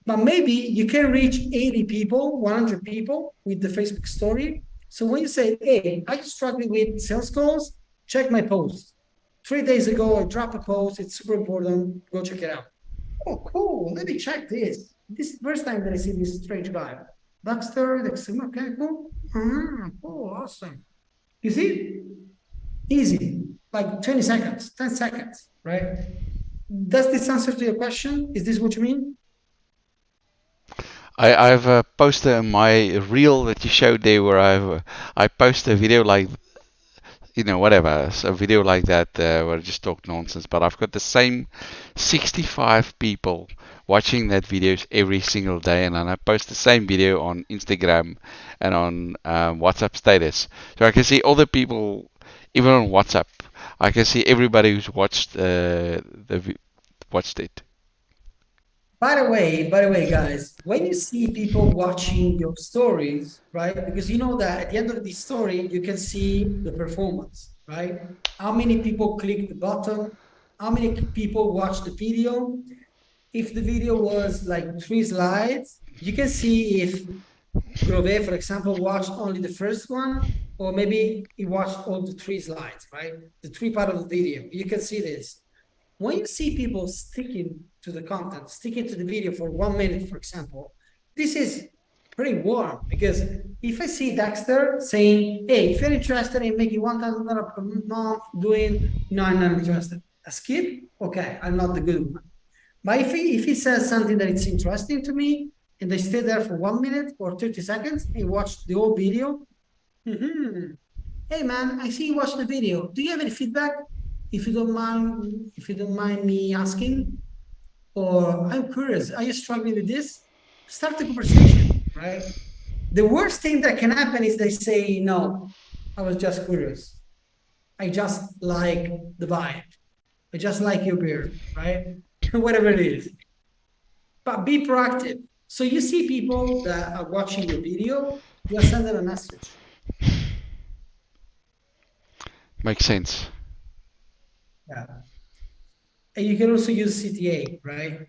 But maybe you can reach 80 people, 100 people with the Facebook story. So when you say, hey, are you struggling with sales calls? Check my post. 3 days ago, I dropped a post. It's super important. Go check it out. Oh, cool. Let me check this. This is the first time that I see this strange guy. Dexter, okay, cool. Cool, awesome. You see? Easy. Like 20 seconds, 10 seconds, right? Does this answer to your question? Is this what you mean? I've a poster in my reel that you showed there where I post a video like, whatever, so a video like that where I just talk nonsense, but I've got the same 65 people watching that videos every single day, and then I post the same video on Instagram and on WhatsApp status. So I can see all the people, even on WhatsApp, I can see everybody who's watched watched it. By the way, guys, when you see people watching your stories, right? Because you know that at the end of the story, you can see the performance, right? How many people click the button? How many people watch the video? If the video was like 3 slides, you can see if Grove, for example, watched only the first one, or maybe he watched all the 3 slides, right? The 3 part of the video. You can see this. When you see people sticking to the content, sticking to the video for 1 minute, for example, this is pretty warm, because if I see Dexter saying, hey, if you're interested in making $1,000 per month doing, no, I'm not interested. A skip? Okay, I'm not the good one. But if he says something that it's interesting to me, and they stay there for 1 minute or 30 seconds and watch the whole video, hey man, I see you watched the video. Do you have any feedback? If you don't mind me asking, or I'm curious, are you struggling with this? Start the conversation, right? The worst thing that can happen is they say, no, I was just curious. I just like the vibe. I just like your beard, right? Whatever it is. But be proactive. So you see people that are watching your video, just send them a message. Makes sense. Yeah. And you can also use CTA, right?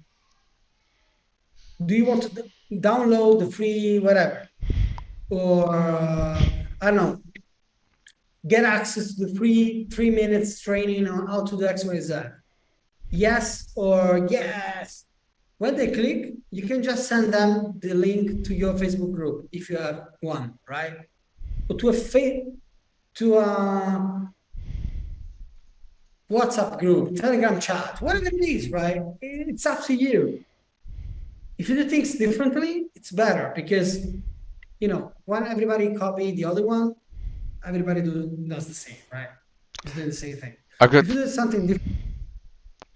Do you want to download the free whatever? Or, I don't know, get access to the free 3 minutes training on how to do X, Y, Z? Yes or yes. When they click, you can just send them the link to your Facebook group if you have one, right? Or to a WhatsApp group, Telegram chat, whatever it is, right? It's up to you. If you do things differently, it's better, because, when everybody copy the other one, everybody does the same, right? It's doing the same thing. I've got If you do something different.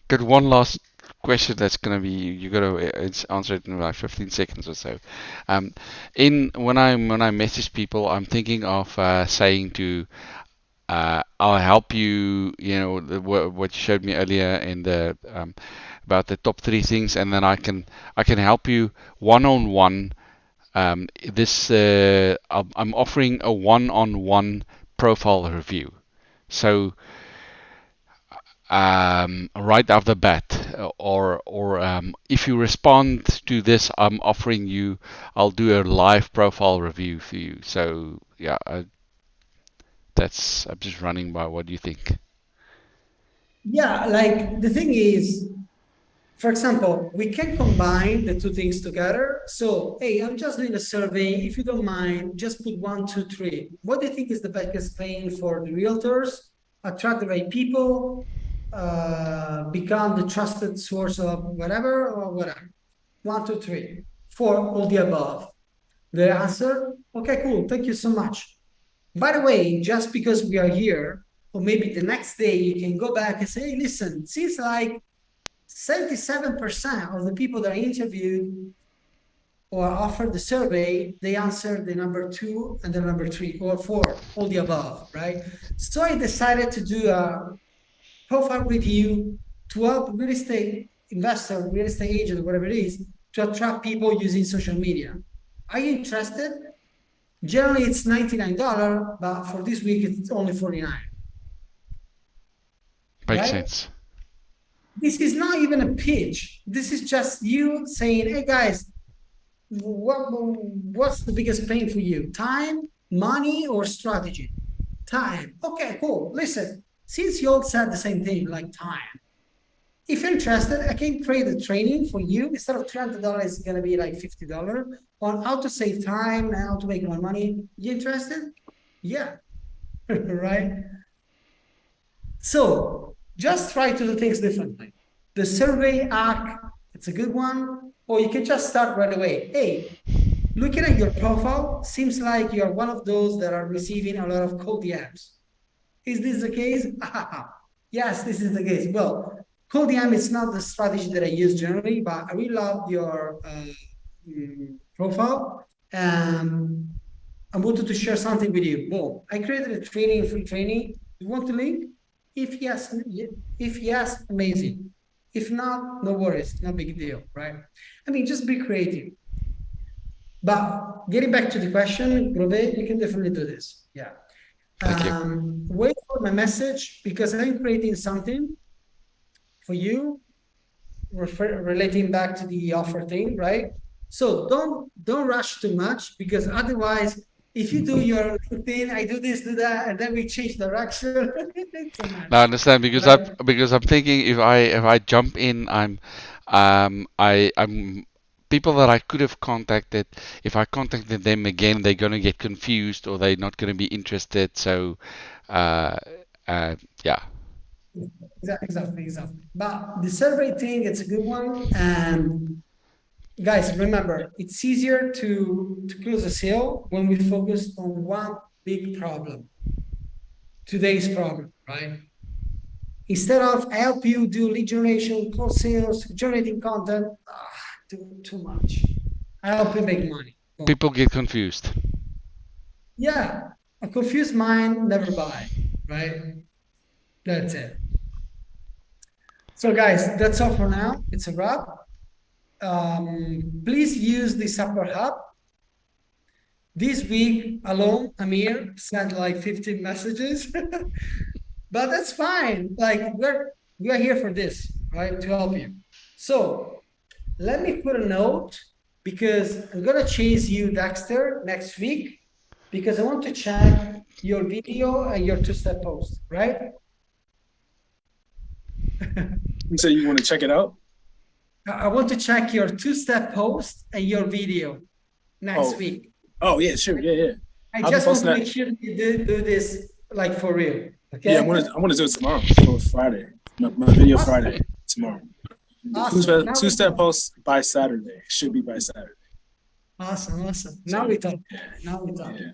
Got one last question that's gonna be you gotta answer it in like 15 seconds or so. When I message people, I'm thinking of saying to I'll help you. What you showed me earlier in the about the top 3 things, and then I can help you one-on-one I'm offering a one-on-one profile review. So right off the bat, or if you respond to this, I'll do a live profile review for you. So yeah, I'm just running by. What do you think? Yeah, like the thing is, for example, we can combine the two things together. So, hey, I'm just doing a survey. If you don't mind, just put 1, 2, 3. What do you think is the best thing for the realtors? Attract the right people, become the trusted source of whatever or whatever. 1, 2, 3, 4, all the above. The answer? Okay, cool. Thank you so much. By the way, just because we are here, or maybe the next day you can go back and say, hey, listen, seems like 77% of the people that I interviewed or offered the survey, they answered the number 2 and the number 3 or 4, all the above, right? So I decided to do a profile review to help real estate investor, real estate agent, whatever it is, to attract people using social media. Are you interested? Generally, it's $99, but for this week, it's only $49. Makes Right? sense. This is not even a pitch. This is just you saying, hey guys, what's the biggest pain for you? Time, money, or strategy? Time. Okay, cool. Listen, since you all said the same thing, like time, if you're interested, I can create a training for you. Instead of $300, it's going to be like $50 on how to save time and how to make more money. You interested? Yeah. Right? So just try to do things differently. The survey hack, it's a good one. Or you can just start right away. Hey, looking at your profile, seems like you're one of those that are receiving a lot of cold DMs. Is this the case? Yes, this is the case. Well, cold DM is not the strategy that I use generally, but I really love your profile. I wanted to share something with you. Boom. I created a training, free training. You want the link? If yes, amazing. If not, no worries, no big deal, right? I mean, just be creative. But getting back to the question, Grove, you can definitely do this. Yeah. Thank you. Wait for my message because I'm creating something for you, relating back to the offer thing, right? So don't rush too much because otherwise, if you do your thing, I do this, do that, and then we change direction. It's a mess. Now I understand because I'm thinking if I jump in, I'm people that I could have contacted. If I contacted them again, they're gonna get confused or they're not gonna be interested. So, yeah. Exactly. But the survey thing, it's a good one. And guys, remember, it's easier to close a sale when we focus on one big problem. Today's problem, right? Instead of help you do lead generation, close sales, generating content, too much. I help you make money. Boom. People get confused. Yeah, a confused mind never buy, right? That's it. So guys, that's all for now. It's a wrap. Please use the Supper Hub. This week alone, Amir sent like 15 messages, but that's fine. Like we are here for this, right? To help you. So let me put a note because I'm gonna chase you, Dexter, next week because I want to check your video and your two-step post, right? You say you want to check it out? I want to check your two-step post and your video next week. Oh yeah, sure, yeah. I I'll just be want to posting make sure you do this like for real. Okay. Yeah, I want to do it tomorrow. For Friday. My video Friday tomorrow. Awesome. Two-step post by Saturday. Should be by Saturday. Awesome. Now we talk. Yeah.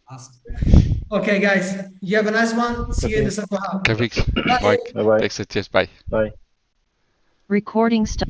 Awesome. Okay, guys. You have a nice one. See you in the Supper Hub. Okay, Mike. Bye-bye. Thanks. Cheers. Bye. Bye. Recording stop.